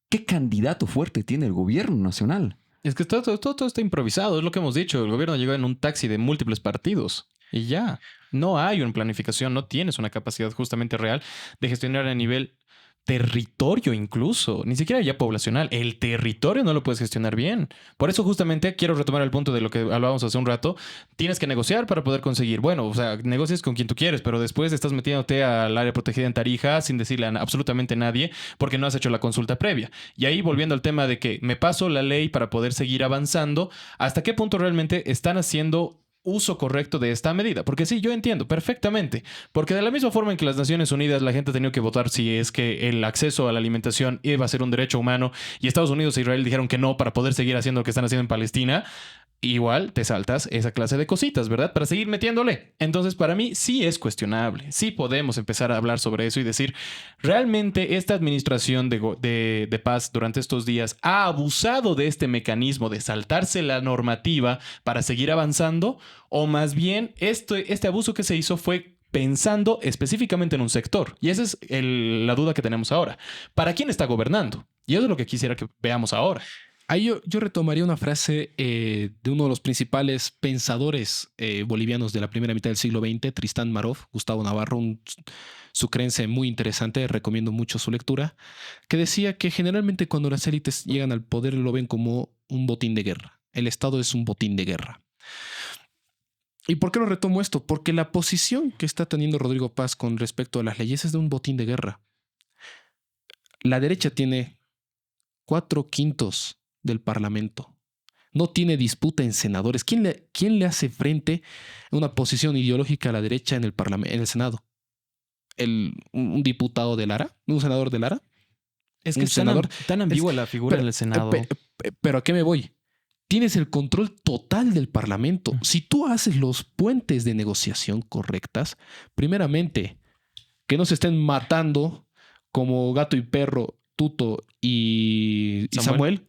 ¿qué candidato fuerte tiene el gobierno nacional? Es que todo está improvisado, es lo que hemos dicho. El gobierno llegó en un taxi de múltiples partidos y ya. No hay una planificación, no tienes una capacidad justamente real de gestionar a nivel territorio incluso, ni siquiera ya poblacional. El territorio no lo puedes gestionar bien. Por eso justamente quiero retomar el punto de lo que hablábamos hace un rato. Tienes que negociar para poder conseguir. Bueno, o sea, negocias con quien tú quieres, pero después estás metiéndote al área protegida en Tarija sin decirle a absolutamente nadie porque no has hecho la consulta previa. Y ahí volviendo al tema de que me paso la ley para poder seguir avanzando, ¿hasta qué punto realmente están haciendo uso correcto de esta medida? Porque sí, yo entiendo perfectamente, porque de la misma forma en que las Naciones Unidas la gente ha tenido que votar si es que el acceso a la alimentación iba a ser un derecho humano y Estados Unidos e Israel dijeron que no para poder seguir haciendo lo que están haciendo en Palestina, igual te saltas esa clase de cositas, ¿verdad? Para seguir metiéndole. Entonces, para mí sí es cuestionable. Sí podemos empezar a hablar sobre eso y decir, ¿realmente esta administración de paz durante estos días ha abusado de este mecanismo de saltarse la normativa para seguir avanzando? ¿O más bien este abuso que se hizo fue pensando específicamente en un sector? Y esa es la duda que tenemos ahora. ¿Para quién está gobernando? Y eso es lo que quisiera que veamos ahora. Ahí yo retomaría una frase de uno de los principales pensadores bolivianos de la primera mitad del siglo XX, Tristán Marov, Gustavo Navarro, un sucrense muy interesante, recomiendo mucho su lectura, que decía que generalmente cuando las élites llegan al poder lo ven como un botín de guerra. El Estado es un botín de guerra. ¿Y por qué lo retomo esto? Porque la posición que está teniendo Rodrigo Paz con respecto a las leyes es de un botín de guerra. La derecha tiene 4/5 del Parlamento. No tiene disputa en senadores. ¿Quién le hace frente a una posición ideológica a la derecha en el Senado? ¿Un diputado de Lara? ¿Un senador de Lara? Es que ¿Un es senador? tan ambigua la figura del Senado. Pero ¿a qué me voy? Tienes el control total del Parlamento. Si tú haces los puentes de negociación correctas, primeramente, que no se estén matando como gato y perro, Tuto y Samuel,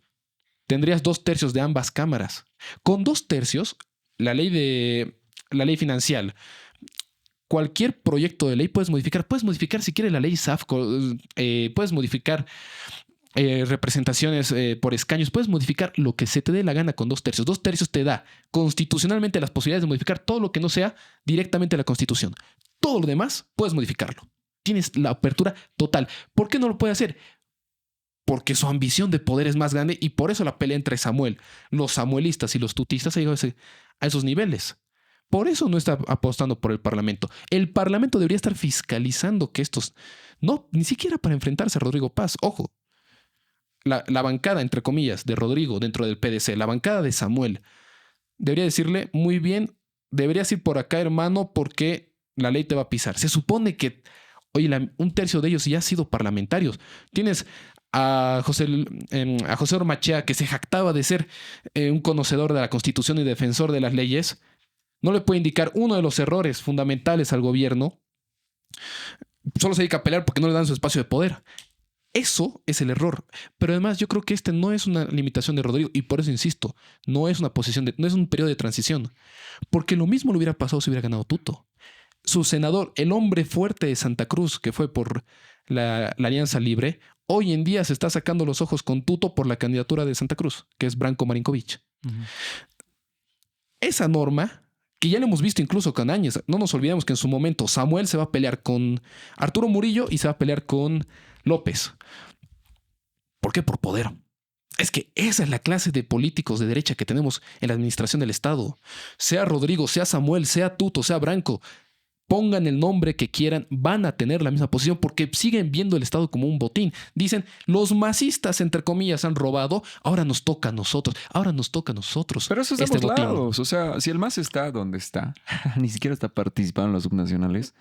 tendrías 2/3 de ambas cámaras. Con 2/3, la ley financiera, cualquier proyecto de ley puedes modificar si quieres la ley SAF, puedes modificar representaciones por escaños, puedes modificar lo que se te dé la gana con 2/3. 2/3 te da constitucionalmente las posibilidades de modificar todo lo que no sea directamente la Constitución. Todo lo demás puedes modificarlo. Tienes la apertura total. ¿Por qué no lo puede hacer? Porque su ambición de poder es más grande y por eso la pelea entre los samuelistas y los tutistas ha llegado a esos niveles. Por eso no está apostando por el Parlamento. El Parlamento debería estar fiscalizando que estos... No, ni siquiera para enfrentarse a Rodrigo Paz. Ojo, la bancada, entre comillas, de Rodrigo dentro del PDC, la bancada de Samuel, debería decirle, muy bien, deberías ir por acá, hermano, porque la ley te va a pisar. Se supone que, oye, 1/3 de ellos ya han sido parlamentarios. Tienes a José Ormachea, que se jactaba de ser un conocedor de la Constitución y defensor de las leyes. No le puede indicar uno de los errores fundamentales al gobierno. Solo se dedica a pelear porque no le dan su espacio de poder. Eso es el error. Pero además yo creo que este no es una limitación de Rodrigo y por eso insisto, no es una posición no es un periodo de transición. Porque lo mismo le hubiera pasado si hubiera ganado Tuto. Su senador, el hombre fuerte de Santa Cruz, que fue por la Alianza Libre, hoy en día se está sacando los ojos con Tuto por la candidatura de Santa Cruz, que es Branko Marinkovic. Esa norma, que ya lo hemos visto incluso con Áñez, no nos olvidemos que en su momento Samuel se va a pelear con Arturo Murillo y se va a pelear con López. ¿Por qué? Por poder. Es que esa es la clase de políticos de derecha que tenemos en la administración del Estado. Sea Rodrigo, sea Samuel, sea Tuto, sea Branco. pongan el nombre que quieran, van a tener la misma posición porque siguen viendo el Estado como un botín. Dicen, los masistas, entre comillas, han robado, ahora nos toca a nosotros, Pero eso es de este ambos botín. lados. O sea, si el MAS está donde está, ni siquiera está participando en las subnacionales,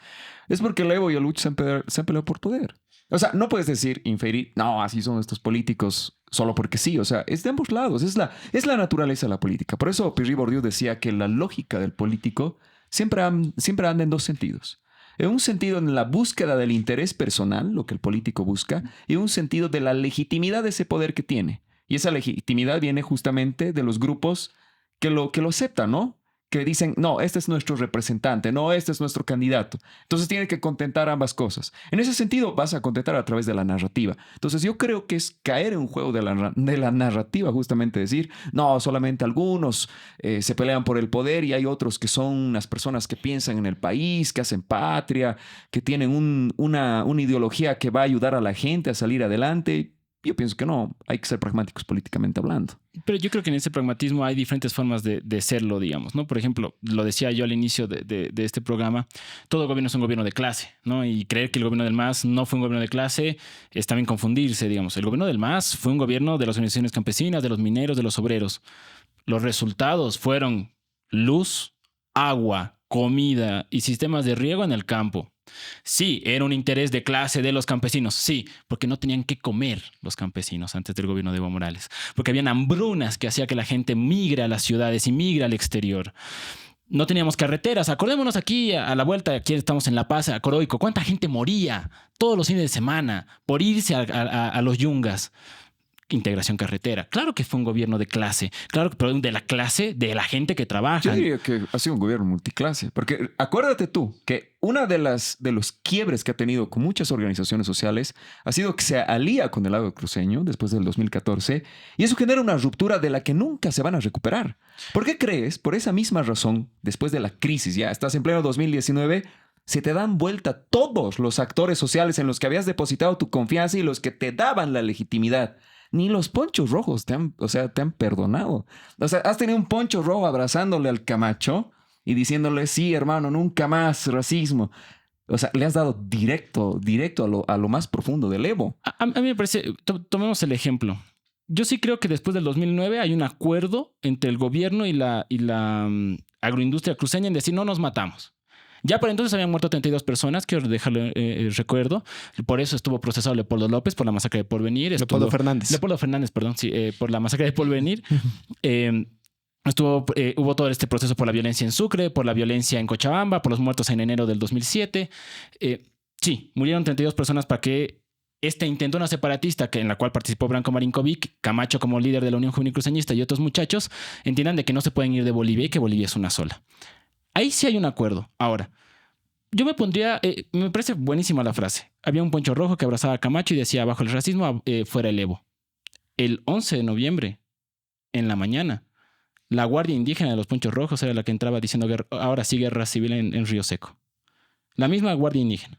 es porque el Evo y el Lucho se han peleado por poder. O sea, no puedes decir, inferir, no, así son estos políticos solo porque sí. O sea, es de ambos lados. Es la naturaleza de la política. Por eso Pierre Bourdieu decía que la lógica del político siempre anda en dos sentidos. En un sentido en la búsqueda del interés personal, lo que el político busca, y un sentido de la legitimidad de ese poder que tiene. Y esa legitimidad viene justamente de los grupos que lo aceptan, ¿no? Que dicen, no, este es nuestro representante, no, este es nuestro candidato. Entonces tiene que contentar ambas cosas. En ese sentido vas a contentar a través de la narrativa. Entonces yo creo que es caer en un juego de la narrativa, justamente decir, no, solamente algunos se pelean por el poder y hay otros que son unas personas que piensan en el país, que hacen patria, que tienen una ideología que va a ayudar a la gente a salir adelante. Yo pienso que no, hay que ser pragmáticos políticamente hablando. Pero yo creo que en ese pragmatismo hay diferentes formas de serlo, digamos, ¿no? Por ejemplo, lo decía yo al inicio de este programa, todo gobierno es un gobierno de clase, ¿no? Y creer que el gobierno del MAS no fue un gobierno de clase es también confundirse, digamos. El gobierno del MAS fue un gobierno de las organizaciones campesinas, de los mineros, de los obreros. Los resultados fueron luz, agua, comida y sistemas de riego en el campo. Sí, era un interés de clase de los campesinos, sí, porque no tenían que comer los campesinos antes del gobierno de Evo Morales, porque habían hambrunas que hacía que la gente migre a las ciudades y migre al exterior. No teníamos carreteras, acordémonos aquí a la vuelta, aquí estamos en La Paz, a Coroico, cuánta gente moría todos los fines de semana por irse a los yungas. Integración carretera. Claro que fue un gobierno de clase, claro, pero de la clase de la gente que trabaja. Yo diría que ha sido un gobierno multiclase, porque acuérdate tú que una de los quiebres que ha tenido con muchas organizaciones sociales ha sido que se alía con el lado cruceño después del 2014 y eso genera una ruptura de la que nunca se van a recuperar. ¿Por qué crees? Por esa misma razón, después de la crisis, ya estás en pleno 2019, se te dan vuelta todos los actores sociales en los que habías depositado tu confianza y los que te daban la legitimidad. Ni los ponchos rojos te han perdonado. O sea, has tenido un poncho rojo abrazándole al Camacho y diciéndole, sí, hermano, nunca más racismo. O sea, le has dado directo a lo más profundo del Evo. A mí me parece, tomemos el ejemplo. Yo sí creo que después del 2009 hay un acuerdo entre el gobierno y la agroindustria cruceña en decir, no nos matamos. Ya por entonces habían muerto 32 personas, quiero dejarle recuerdo. Por eso estuvo procesado Leopoldo López por la masacre de Porvenir. Leopoldo Fernández, perdón, sí, por la masacre de Porvenir. Hubo todo este proceso por la violencia en Sucre, por la violencia en Cochabamba, por los muertos en enero del 2007. Sí, murieron 32 personas para que este intentona separatista en la cual participó Branco Marinkovic, Camacho como líder de la Unión Juvenil Cruceñista y otros muchachos entiendan de que no se pueden ir de Bolivia y que Bolivia es una sola. Ahí sí hay un acuerdo. Ahora, yo me pondría, me parece buenísima la frase. Había un poncho rojo que abrazaba a Camacho y decía, bajo el racismo, fuera el Evo. El 11 de noviembre, en la mañana, la Guardia Indígena de los Ponchos Rojos era la que entraba diciendo, ahora sí guerra civil en Río Seco. La misma Guardia Indígena.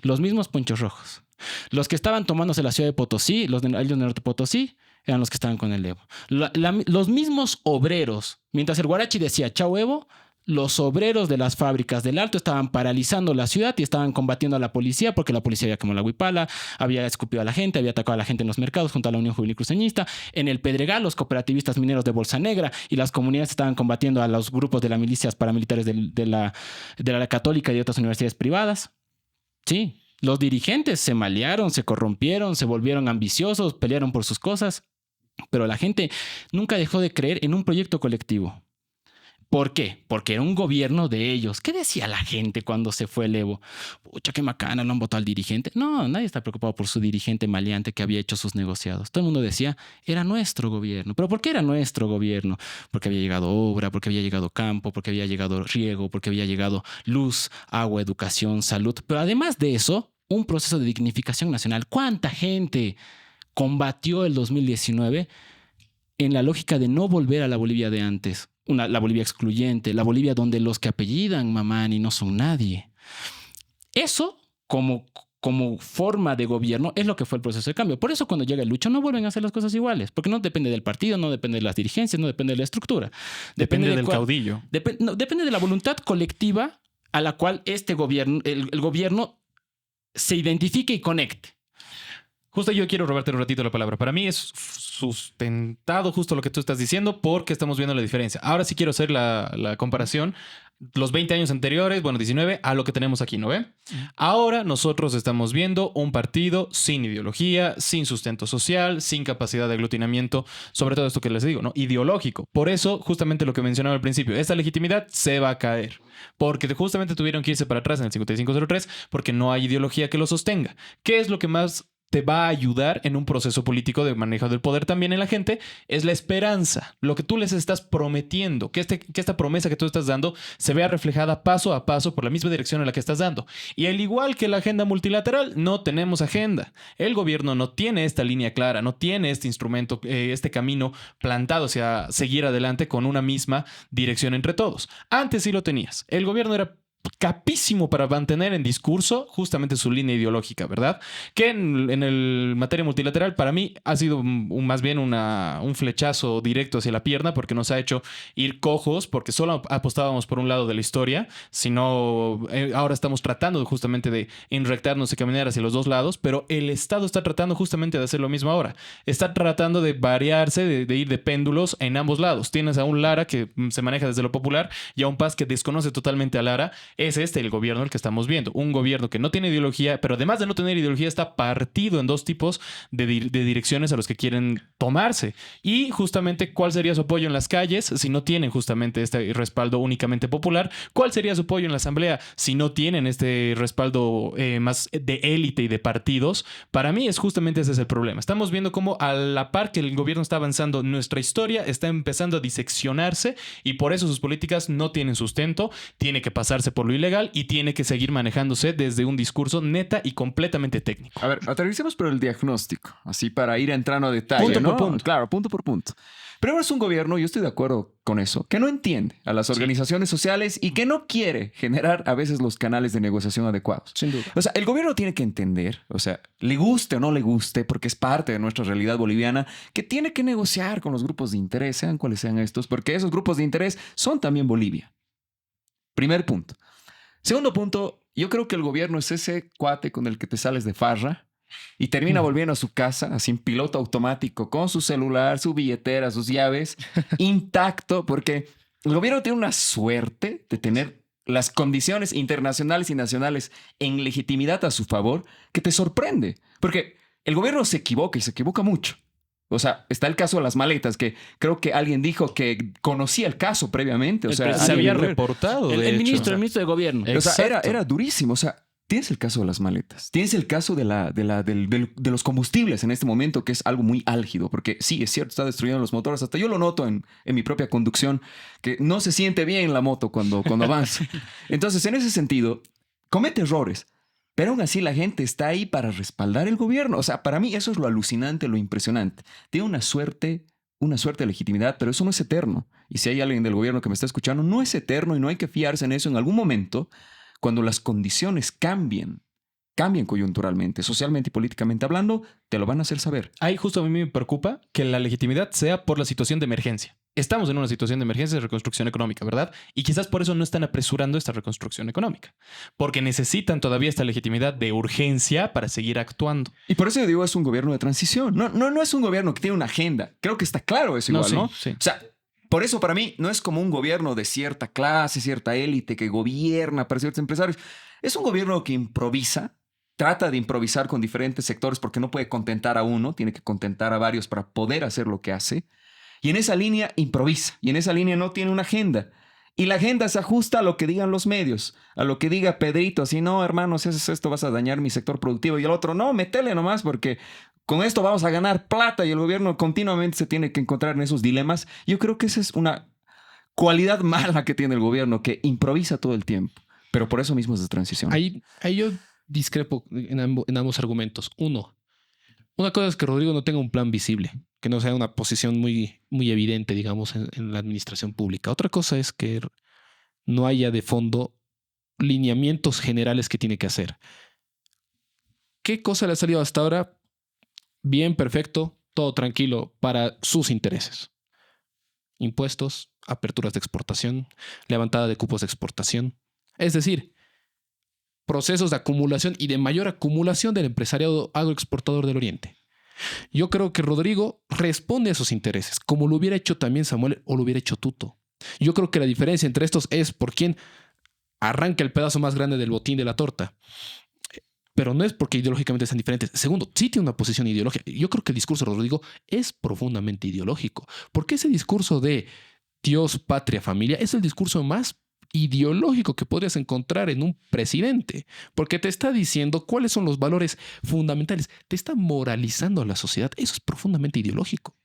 Los mismos Ponchos Rojos. Los que estaban tomándose la ciudad de Potosí, ellos de Norte Potosí, eran los que estaban con el Evo. Los mismos obreros, mientras el Guarachi decía, chao Evo, los obreros de las fábricas del Alto estaban paralizando la ciudad y estaban combatiendo a la policía porque la policía había quemado la huipala, había escupido a la gente, había atacado a la gente en los mercados junto a la Unión Juvenil Cruceñista. En el Pedregal, los cooperativistas mineros de Bolsa Negra y las comunidades estaban combatiendo a los grupos de las milicias paramilitares de la Católica y de otras universidades privadas. Sí, los dirigentes se malearon, se corrompieron, se volvieron ambiciosos, pelearon por sus cosas, pero la gente nunca dejó de creer en un proyecto colectivo. ¿Por qué? Porque era un gobierno de ellos. ¿Qué decía la gente cuando se fue el Evo? Pucha, qué macana, no han votado al dirigente. No, nadie está preocupado por su dirigente maleante que había hecho sus negociados. Todo el mundo decía, era nuestro gobierno. ¿Pero por qué era nuestro gobierno? Porque había llegado obra, porque había llegado campo, porque había llegado riego, porque había llegado luz, agua, educación, salud. Pero además de eso, un proceso de dignificación nacional. ¿Cuánta gente combatió el 2019 en la lógica de no volver a la Bolivia de antes? La Bolivia excluyente, la Bolivia donde los que apellidan Mamani no son nadie. Eso, como forma de gobierno, es lo que fue el proceso de cambio. Por eso cuando llega el Lucho no vuelven a hacer las cosas iguales, porque no depende del partido, no depende de las dirigencias, no depende de la estructura. Depende del caudillo. Depende de la voluntad colectiva a la cual este gobierno, el gobierno se identifique y conecte. Justo yo quiero robarte un ratito la palabra. Para mí es sustentado justo lo que tú estás diciendo porque estamos viendo la diferencia. Ahora sí quiero hacer la comparación. Los 20 años anteriores, bueno, 19, a lo que tenemos aquí, ¿no ve? Ahora nosotros estamos viendo un partido sin ideología, sin sustento social, sin capacidad de aglutinamiento, sobre todo esto que les digo, ¿no? Ideológico. Por eso, justamente lo que mencionaba al principio, esta legitimidad se va a caer. Porque justamente tuvieron que irse para atrás en el 5503 porque no hay ideología que lo sostenga. ¿Qué es lo que más te va a ayudar en un proceso político de manejo del poder también en la gente? Es la esperanza, lo que tú les estás prometiendo, que esta promesa que tú estás dando se vea reflejada paso a paso por la misma dirección en la que estás dando. Y al igual que la agenda multilateral, no tenemos agenda. El gobierno no tiene esta línea clara, no tiene este instrumento, este camino plantado hacia seguir adelante con una misma dirección entre todos. Antes sí lo tenías. El gobierno era capísimo para mantener en discurso justamente su línea ideológica, ¿verdad? Que en el materia multilateral para mí ha sido más bien un flechazo directo hacia la pierna porque nos ha hecho ir cojos porque solo apostábamos por un lado de la historia, sino ahora estamos tratando justamente de enrectarnos y caminar hacia los dos lados, pero el Estado está tratando justamente de hacer lo mismo ahora. Está tratando de variarse, de ir de péndulos en ambos lados. Tienes a un Lara que se maneja desde lo popular y a un Paz que desconoce totalmente a Lara. Es el gobierno el que estamos viendo. Un gobierno que no tiene ideología, pero además de no tener ideología, está partido en dos tipos de direcciones a los que quieren tomarse. Y justamente, ¿cuál sería su apoyo en las calles si no tienen justamente este respaldo únicamente popular? ¿Cuál sería su apoyo en la asamblea si no tienen este respaldo más de élite y de partidos? Para mí es justamente ese es el problema. Estamos viendo cómo a la par que el gobierno está avanzando, nuestra historia está empezando a diseccionarse y por eso sus políticas no tienen sustento. Tiene que pasarse por lo ilegal y tiene que seguir manejándose desde un discurso neta y completamente técnico. A ver, aterricemos por el diagnóstico, así para ir entrando a detalle, Punto ¿no? por punto. Claro, punto por punto. Primero es un gobierno, yo estoy de acuerdo con eso, que no entiende a las organizaciones sociales y que no quiere generar a veces los canales de negociación adecuados. Sin duda. O sea, el gobierno tiene que entender, o sea, le guste o no le guste, porque es parte de nuestra realidad boliviana, que tiene que negociar con los grupos de interés, sean cuales sean estos, porque esos grupos de interés son también Bolivia. Primer punto. Segundo punto, yo creo que el gobierno es ese cuate con el que te sales de farra y termina volviendo a su casa, así en piloto automático, con su celular, su billetera, sus llaves, intacto, porque el gobierno tiene una suerte de tener las condiciones internacionales y nacionales en legitimidad a su favor que te sorprende, porque el gobierno se equivoca y se equivoca mucho. O sea, está el caso de las maletas, que creo que alguien dijo que conocía el caso previamente. O sea, Se había alguien- reportado. El de hecho. ministro de gobierno. o sea, Exacto. era durísimo. O sea, tienes el caso de las maletas. Tienes el caso de los combustibles en este momento, que es algo muy álgido, porque sí, es cierto, está destruyendo los motores. Hasta yo lo noto en mi propia conducción, que no se siente bien la moto cuando avanza. Entonces, en ese sentido, comete errores. Pero aún así la gente está ahí para respaldar el gobierno. O sea, para mí eso es lo alucinante, lo impresionante. Tiene una suerte de legitimidad, pero eso no es eterno. Y si hay alguien del gobierno que me está escuchando, no es eterno y no hay que fiarse en eso. En algún momento, cuando las condiciones cambien coyunturalmente, socialmente y políticamente hablando, te lo van a hacer saber. Ahí justo a mí me preocupa que la legitimidad sea por la situación de emergencia. Estamos en una situación de emergencia de reconstrucción económica, ¿verdad? Y quizás por eso no están apresurando esta reconstrucción económica, porque necesitan todavía esta legitimidad de urgencia para seguir actuando. Y por eso yo digo, es un gobierno de transición. No es un gobierno que tiene una agenda. Creo que está claro eso igual, ¿no? Sí. O sea, por eso para mí no es como un gobierno de cierta clase, cierta élite que gobierna para ciertos empresarios. Es un gobierno que improvisa, trata de improvisar con diferentes sectores porque no puede contentar a uno, tiene que contentar a varios para poder hacer lo que hace. Y en esa línea improvisa, y en esa línea no tiene una agenda. Y la agenda se ajusta a lo que digan los medios, a lo que diga Pedrito, así, no, hermano, si haces esto vas a dañar mi sector productivo. Y el otro, no, métele nomás porque con esto vamos a ganar plata y el gobierno continuamente se tiene que encontrar en esos dilemas. Yo creo que esa es una cualidad mala que tiene el gobierno, que improvisa todo el tiempo. Pero por eso mismo es de transición. Ahí yo discrepo en ambos argumentos. Una cosa es que Rodrigo no tenga un plan visible, que no sea una posición muy, muy evidente, digamos, en la administración pública. Otra cosa es que no haya de fondo lineamientos generales que tiene que hacer. ¿Qué cosa le ha salido hasta ahora? Bien, perfecto, todo tranquilo para sus intereses. Impuestos, aperturas de exportación, levantada de cupos de exportación. Es decir, procesos de acumulación y de mayor acumulación del empresariado agroexportador del Oriente. Yo creo que Rodrigo responde a esos intereses, como lo hubiera hecho también Samuel o lo hubiera hecho Tuto. Yo creo que la diferencia entre estos es por quién arranca el pedazo más grande del botín de la torta. Pero no es porque ideológicamente sean diferentes. Segundo, sí tiene una posición ideológica. Yo creo que el discurso de Rodrigo es profundamente ideológico. Porque ese discurso de Dios, patria, familia es el discurso más ideológico que podrías encontrar en un presidente, porque te está diciendo cuáles son los valores fundamentales, te está moralizando a la sociedad. Eso es profundamente ideológico.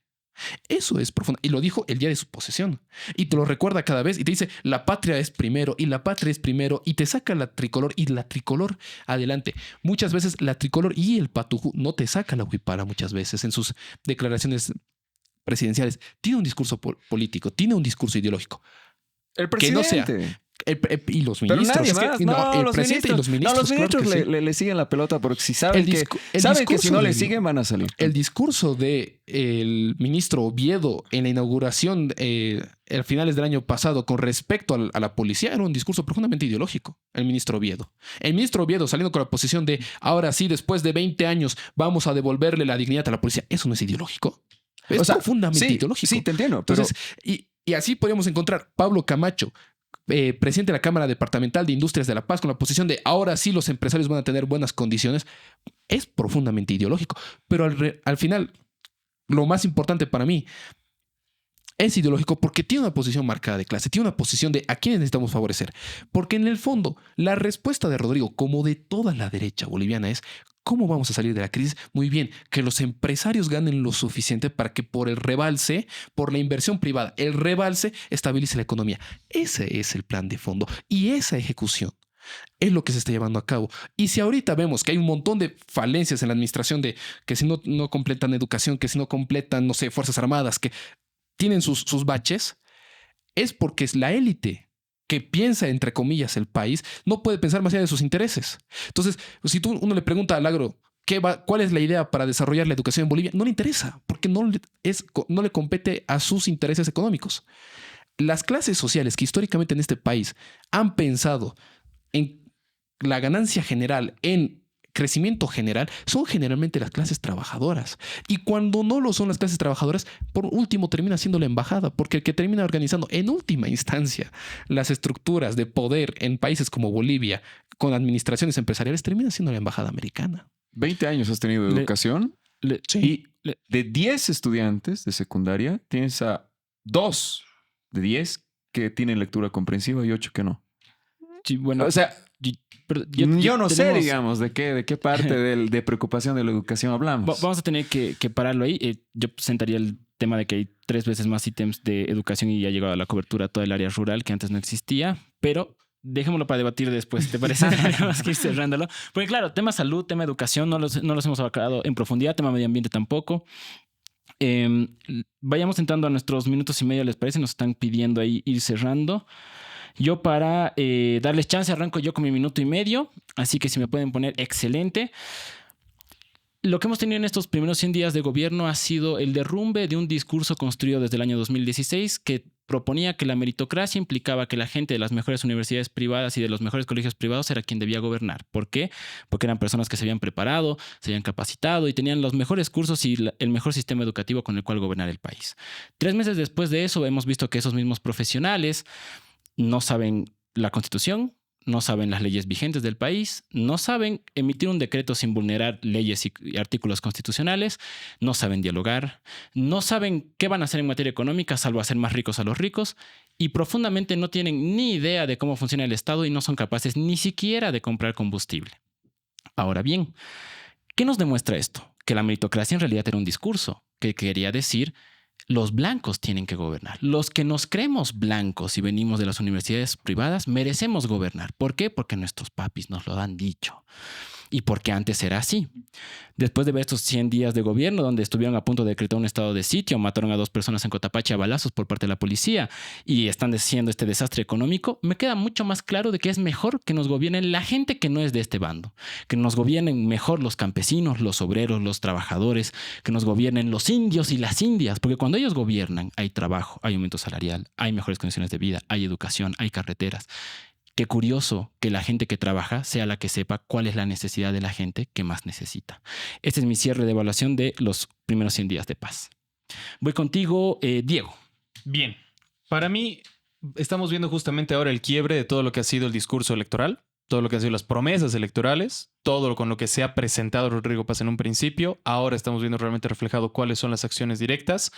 Eso es profundo. Y lo dijo el día de su posesión. Y te lo recuerda cada vez y te dice, la patria es primero y la patria es primero, y te saca la tricolor y la tricolor adelante. Muchas veces la tricolor y el patujú no te saca la huipara muchas veces en sus declaraciones presidenciales. Tiene un discurso político, tiene un discurso ideológico. El presidente. Que no sea. Y los Pero ministros. nadie más. No, el los presidente y los ministros. No, los ministros claro que sí. le siguen la pelota porque si saben que si no le siguen van a salir. El discurso del ministro Oviedo en la inauguración a finales del año pasado con respecto a la policía era un discurso profundamente ideológico. El ministro Oviedo. El ministro Oviedo saliendo con la posición de ahora sí, después de 20 años, vamos a devolverle la dignidad a la policía. ¿Eso no es ideológico? Es profundamente ideológico. Sí, te entiendo. Pero... Entonces, y así podríamos encontrar Pablo Camacho, presidente de la Cámara Departamental de Industrias de La Paz, con la posición de ahora sí los empresarios van a tener buenas condiciones. Es profundamente ideológico. Pero al final, lo más importante para mí es ideológico porque tiene una posición marcada de clase, tiene una posición de a quiénes necesitamos favorecer. Porque en el fondo, la respuesta de Rodrigo, como de toda la derecha boliviana, es ¿cómo vamos a salir de la crisis? Muy bien, que los empresarios ganen lo suficiente para que por el rebalse, por la inversión privada, el rebalse estabilice la economía. Ese es el plan de fondo y esa ejecución es lo que se está llevando a cabo. Y si ahorita vemos que hay un montón de falencias en la administración de que si no completan educación, que si no completan, no sé, Fuerzas Armadas, que tienen sus baches, es porque es la élite que piensa, entre comillas, el país, no puede pensar más allá de sus intereses. Entonces, si uno le pregunta al agro, ¿cuál es la idea para desarrollar la educación en Bolivia? No le interesa, porque no le compete a sus intereses económicos. Las clases sociales que históricamente en este país han pensado en la ganancia general, en crecimiento general, son generalmente las clases trabajadoras. Y cuando no lo son las clases trabajadoras, por último termina siendo la embajada, porque el que termina organizando en última instancia las estructuras de poder en países como Bolivia, con administraciones empresariales, termina siendo la embajada americana. 20 años has tenido educación y de 10 estudiantes de secundaria tienes a 2 de 10 que tienen lectura comprensiva y 8 que no. Sí, bueno, o sea, yo no sé, digamos, de qué parte de preocupación de la educación hablamos. Vamos a tener que pararlo ahí. Yo sentaría el tema de que hay 3 veces más ítems de educación y ya ha llegado a la cobertura toda el área rural que antes no existía, pero dejémoslo para debatir después, ¿te parece? Tenemos que ir cerrándolo. Porque claro, tema salud, tema educación, no los hemos abarcado en profundidad, tema medio ambiente tampoco. Vayamos entrando a nuestros minutos y medio, ¿les parece? Nos están pidiendo ahí ir cerrando. Yo para darles chance arranco yo con mi minuto y medio, así que si me pueden poner excelente. Lo que hemos tenido en estos primeros 100 días de gobierno ha sido el derrumbe de un discurso construido desde el año 2016 que proponía que la meritocracia implicaba que la gente de las mejores universidades privadas y de los mejores colegios privados era quien debía gobernar. ¿Por qué? Porque eran personas que se habían preparado, se habían capacitado y tenían los mejores cursos y el mejor sistema educativo con el cual gobernar el país. 3 meses después de eso hemos visto que esos mismos profesionales no saben la Constitución, no saben las leyes vigentes del país, no saben emitir un decreto sin vulnerar leyes y artículos constitucionales, no saben dialogar, no saben qué van a hacer en materia económica salvo hacer más ricos a los ricos y profundamente no tienen ni idea de cómo funciona el Estado y no son capaces ni siquiera de comprar combustible. Ahora bien, ¿qué nos demuestra esto? Que la meritocracia en realidad era un discurso que quería decir: los blancos tienen que gobernar. Los que nos creemos blancos y venimos de las universidades privadas merecemos gobernar. ¿Por qué? Porque nuestros papis nos lo han dicho. Y porque antes era así. Después de ver estos 100 días de gobierno donde estuvieron a punto de decretar un estado de sitio, mataron a 2 personas en Cotapache a balazos por parte de la policía y están haciendo este desastre económico, me queda mucho más claro de que es mejor que nos gobiernen la gente que no es de este bando, que nos gobiernen mejor los campesinos, los obreros, los trabajadores, que nos gobiernen los indios y las indias, porque cuando ellos gobiernan hay trabajo, hay aumento salarial, hay mejores condiciones de vida, hay educación, hay carreteras. Qué curioso que la gente que trabaja sea la que sepa cuál es la necesidad de la gente que más necesita. Este es mi cierre de evaluación de los primeros 100 días de paz. Voy contigo, Diego. Bien, para mí estamos viendo justamente ahora el quiebre de todo lo que ha sido el discurso electoral, todo lo que han sido las promesas electorales, todo lo con lo que se ha presentado Rodrigo Paz en un principio. Ahora estamos viendo realmente reflejado cuáles son las acciones directas.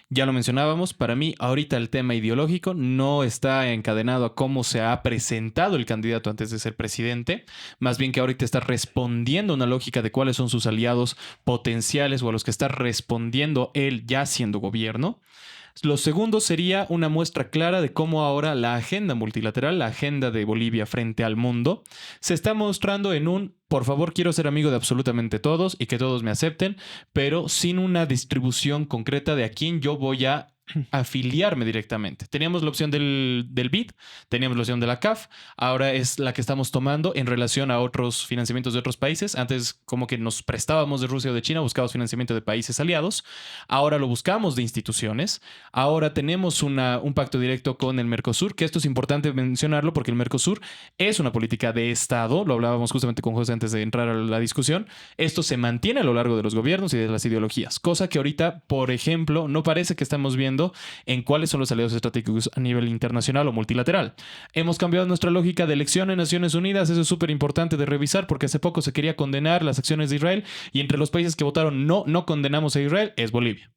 Ya lo mencionábamos, para mí ahorita el tema ideológico no está encadenado a cómo se ha presentado el candidato antes de ser presidente, más bien que ahorita está respondiendo a una lógica de cuáles son sus aliados potenciales o a los que está respondiendo él ya siendo gobierno. Lo segundo sería una muestra clara de cómo ahora la agenda multilateral, la agenda de Bolivia frente al mundo, se está mostrando en un, por favor, quiero ser amigo de absolutamente todos y que todos me acepten, pero sin una distribución concreta de a quién yo voy a afiliarme directamente. Teníamos la opción del BID, teníamos la opción de la CAF, ahora es la que estamos tomando en relación a otros financiamientos de otros países. Antes como que nos prestábamos de Rusia o de China, buscábamos financiamiento de países aliados, ahora lo buscamos de instituciones, ahora tenemos un pacto directo con el Mercosur, que esto es importante mencionarlo porque el Mercosur es una política de Estado, lo hablábamos justamente con José antes de entrar a la discusión, esto se mantiene a lo largo de los gobiernos y de las ideologías, cosa que ahorita, por ejemplo, no parece que estamos viendo en cuáles son los aliados estratégicos a nivel internacional o multilateral. Hemos cambiado nuestra lógica de elección en Naciones Unidas, eso es súper importante de revisar porque hace poco se quería condenar las acciones de Israel y entre los países que votaron no condenamos a Israel es Bolivia,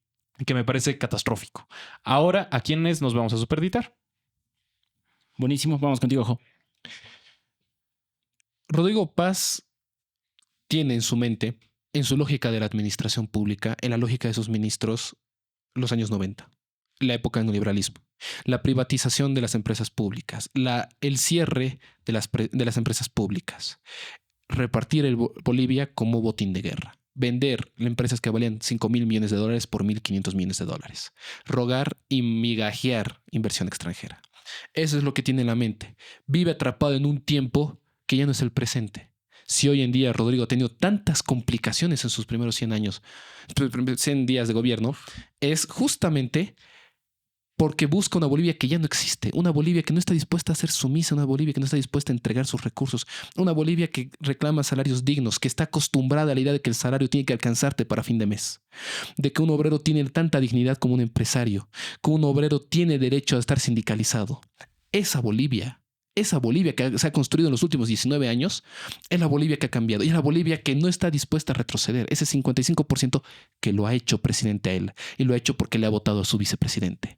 que me parece catastrófico. Ahora, ¿a quiénes nos vamos a superditar? Buenísimo, vamos contigo, Jo. Rodrigo Paz tiene en su mente, en su lógica de la administración pública, en la lógica de sus ministros, los años 90. La época del neoliberalismo, la privatización de las empresas públicas, el cierre de las empresas públicas, repartir Bolivia como botín de guerra, vender empresas que valían $5,000 millones por $1,500 millones, rogar y migajear inversión extranjera. Eso es lo que tiene en la mente. Vive atrapado en un tiempo que ya no es el presente. Si hoy en día Rodrigo ha tenido tantas complicaciones en sus primeros 100 días de gobierno, es justamente porque busca una Bolivia que ya no existe, una Bolivia que no está dispuesta a ser sumisa, una Bolivia que no está dispuesta a entregar sus recursos, una Bolivia que reclama salarios dignos, que está acostumbrada a la idea de que el salario tiene que alcanzarte para fin de mes, de que un obrero tiene tanta dignidad como un empresario, que un obrero tiene derecho a estar sindicalizado. Esa Bolivia que se ha construido en los últimos 19 años, es la Bolivia que ha cambiado. Y es la Bolivia que no está dispuesta a retroceder. Ese 55% que lo ha hecho presidente a él. Y lo ha hecho porque le ha votado a su vicepresidente.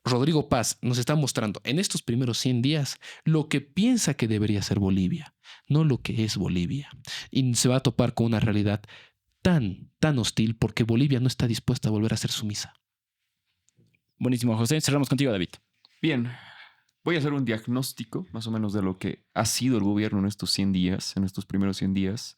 Rodrigo Paz nos está mostrando en estos primeros 100 días lo que piensa que debería ser Bolivia, no lo que es Bolivia. Y se va a topar con una realidad tan hostil porque Bolivia no está dispuesta a volver a ser sumisa. Buenísimo, José. Cerramos contigo, David. Bien, voy a hacer un diagnóstico más o menos de lo que ha sido el gobierno en estos 100 días, en estos primeros 100 días.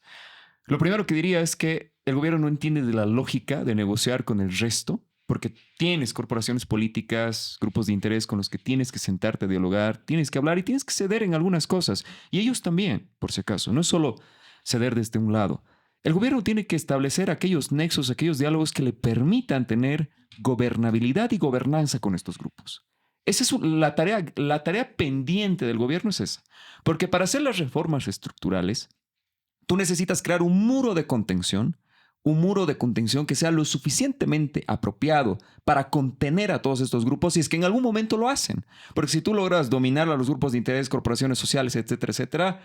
Lo primero que diría es que el gobierno no entiende de la lógica de negociar con el resto, porque tienes corporaciones políticas, grupos de interés con los que tienes que sentarte a dialogar, tienes que hablar y tienes que ceder en algunas cosas. Y ellos también, por si acaso. No es solo ceder desde un lado. El gobierno tiene que establecer aquellos nexos, aquellos diálogos que le permitan tener gobernabilidad y gobernanza con estos grupos. Esa es la tarea pendiente del gobierno es esa. Porque para hacer las reformas estructurales, tú necesitas crear un muro de contención que sea lo suficientemente apropiado para contener a todos estos grupos si es que en algún momento lo hacen. Porque si tú logras dominar a los grupos de interés, corporaciones sociales, etcétera, etcétera,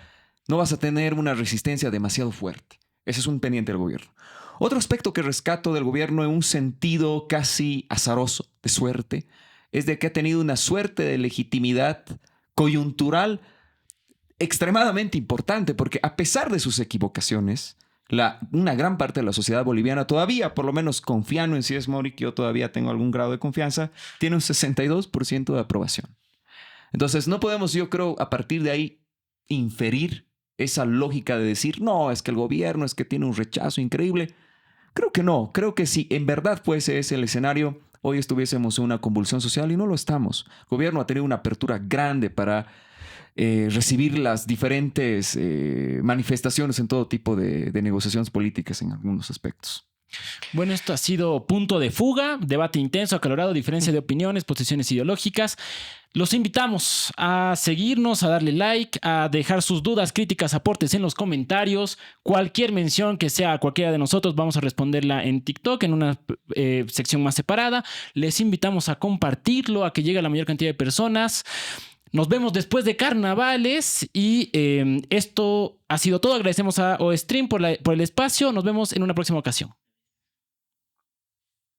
no vas a tener una resistencia demasiado fuerte. Ese es un pendiente del gobierno. Otro aspecto que rescato del gobierno en un sentido casi azaroso, de suerte, es de que ha tenido una suerte de legitimidad coyuntural extremadamente importante, porque a pesar de sus equivocaciones, una gran parte de la sociedad boliviana todavía, por lo menos confiando en Sies Mori, que yo todavía tengo algún grado de confianza, tiene un 62% de aprobación. Entonces no podemos, yo creo, a partir de ahí inferir esa lógica de decir, no, es que el gobierno es que tiene un rechazo increíble. Creo que no, creo que si en verdad fuese ese el escenario, hoy estuviésemos en una convulsión social y no lo estamos. El gobierno ha tenido una apertura grande para recibir las diferentes manifestaciones en todo tipo de negociaciones políticas en algunos aspectos. Bueno, esto ha sido Punto de Fuga, debate intenso, acalorado, diferencia de opiniones, posiciones ideológicas. Los invitamos a seguirnos, a darle like, a dejar sus dudas, críticas, aportes en los comentarios. Cualquier mención que sea a cualquiera de nosotros, vamos a responderla en TikTok, en una sección más separada. Les invitamos a compartirlo, a que llegue a la mayor cantidad de personas. Nos vemos después de carnavales y esto ha sido todo. Agradecemos a OStream por el espacio. Nos vemos en una próxima ocasión.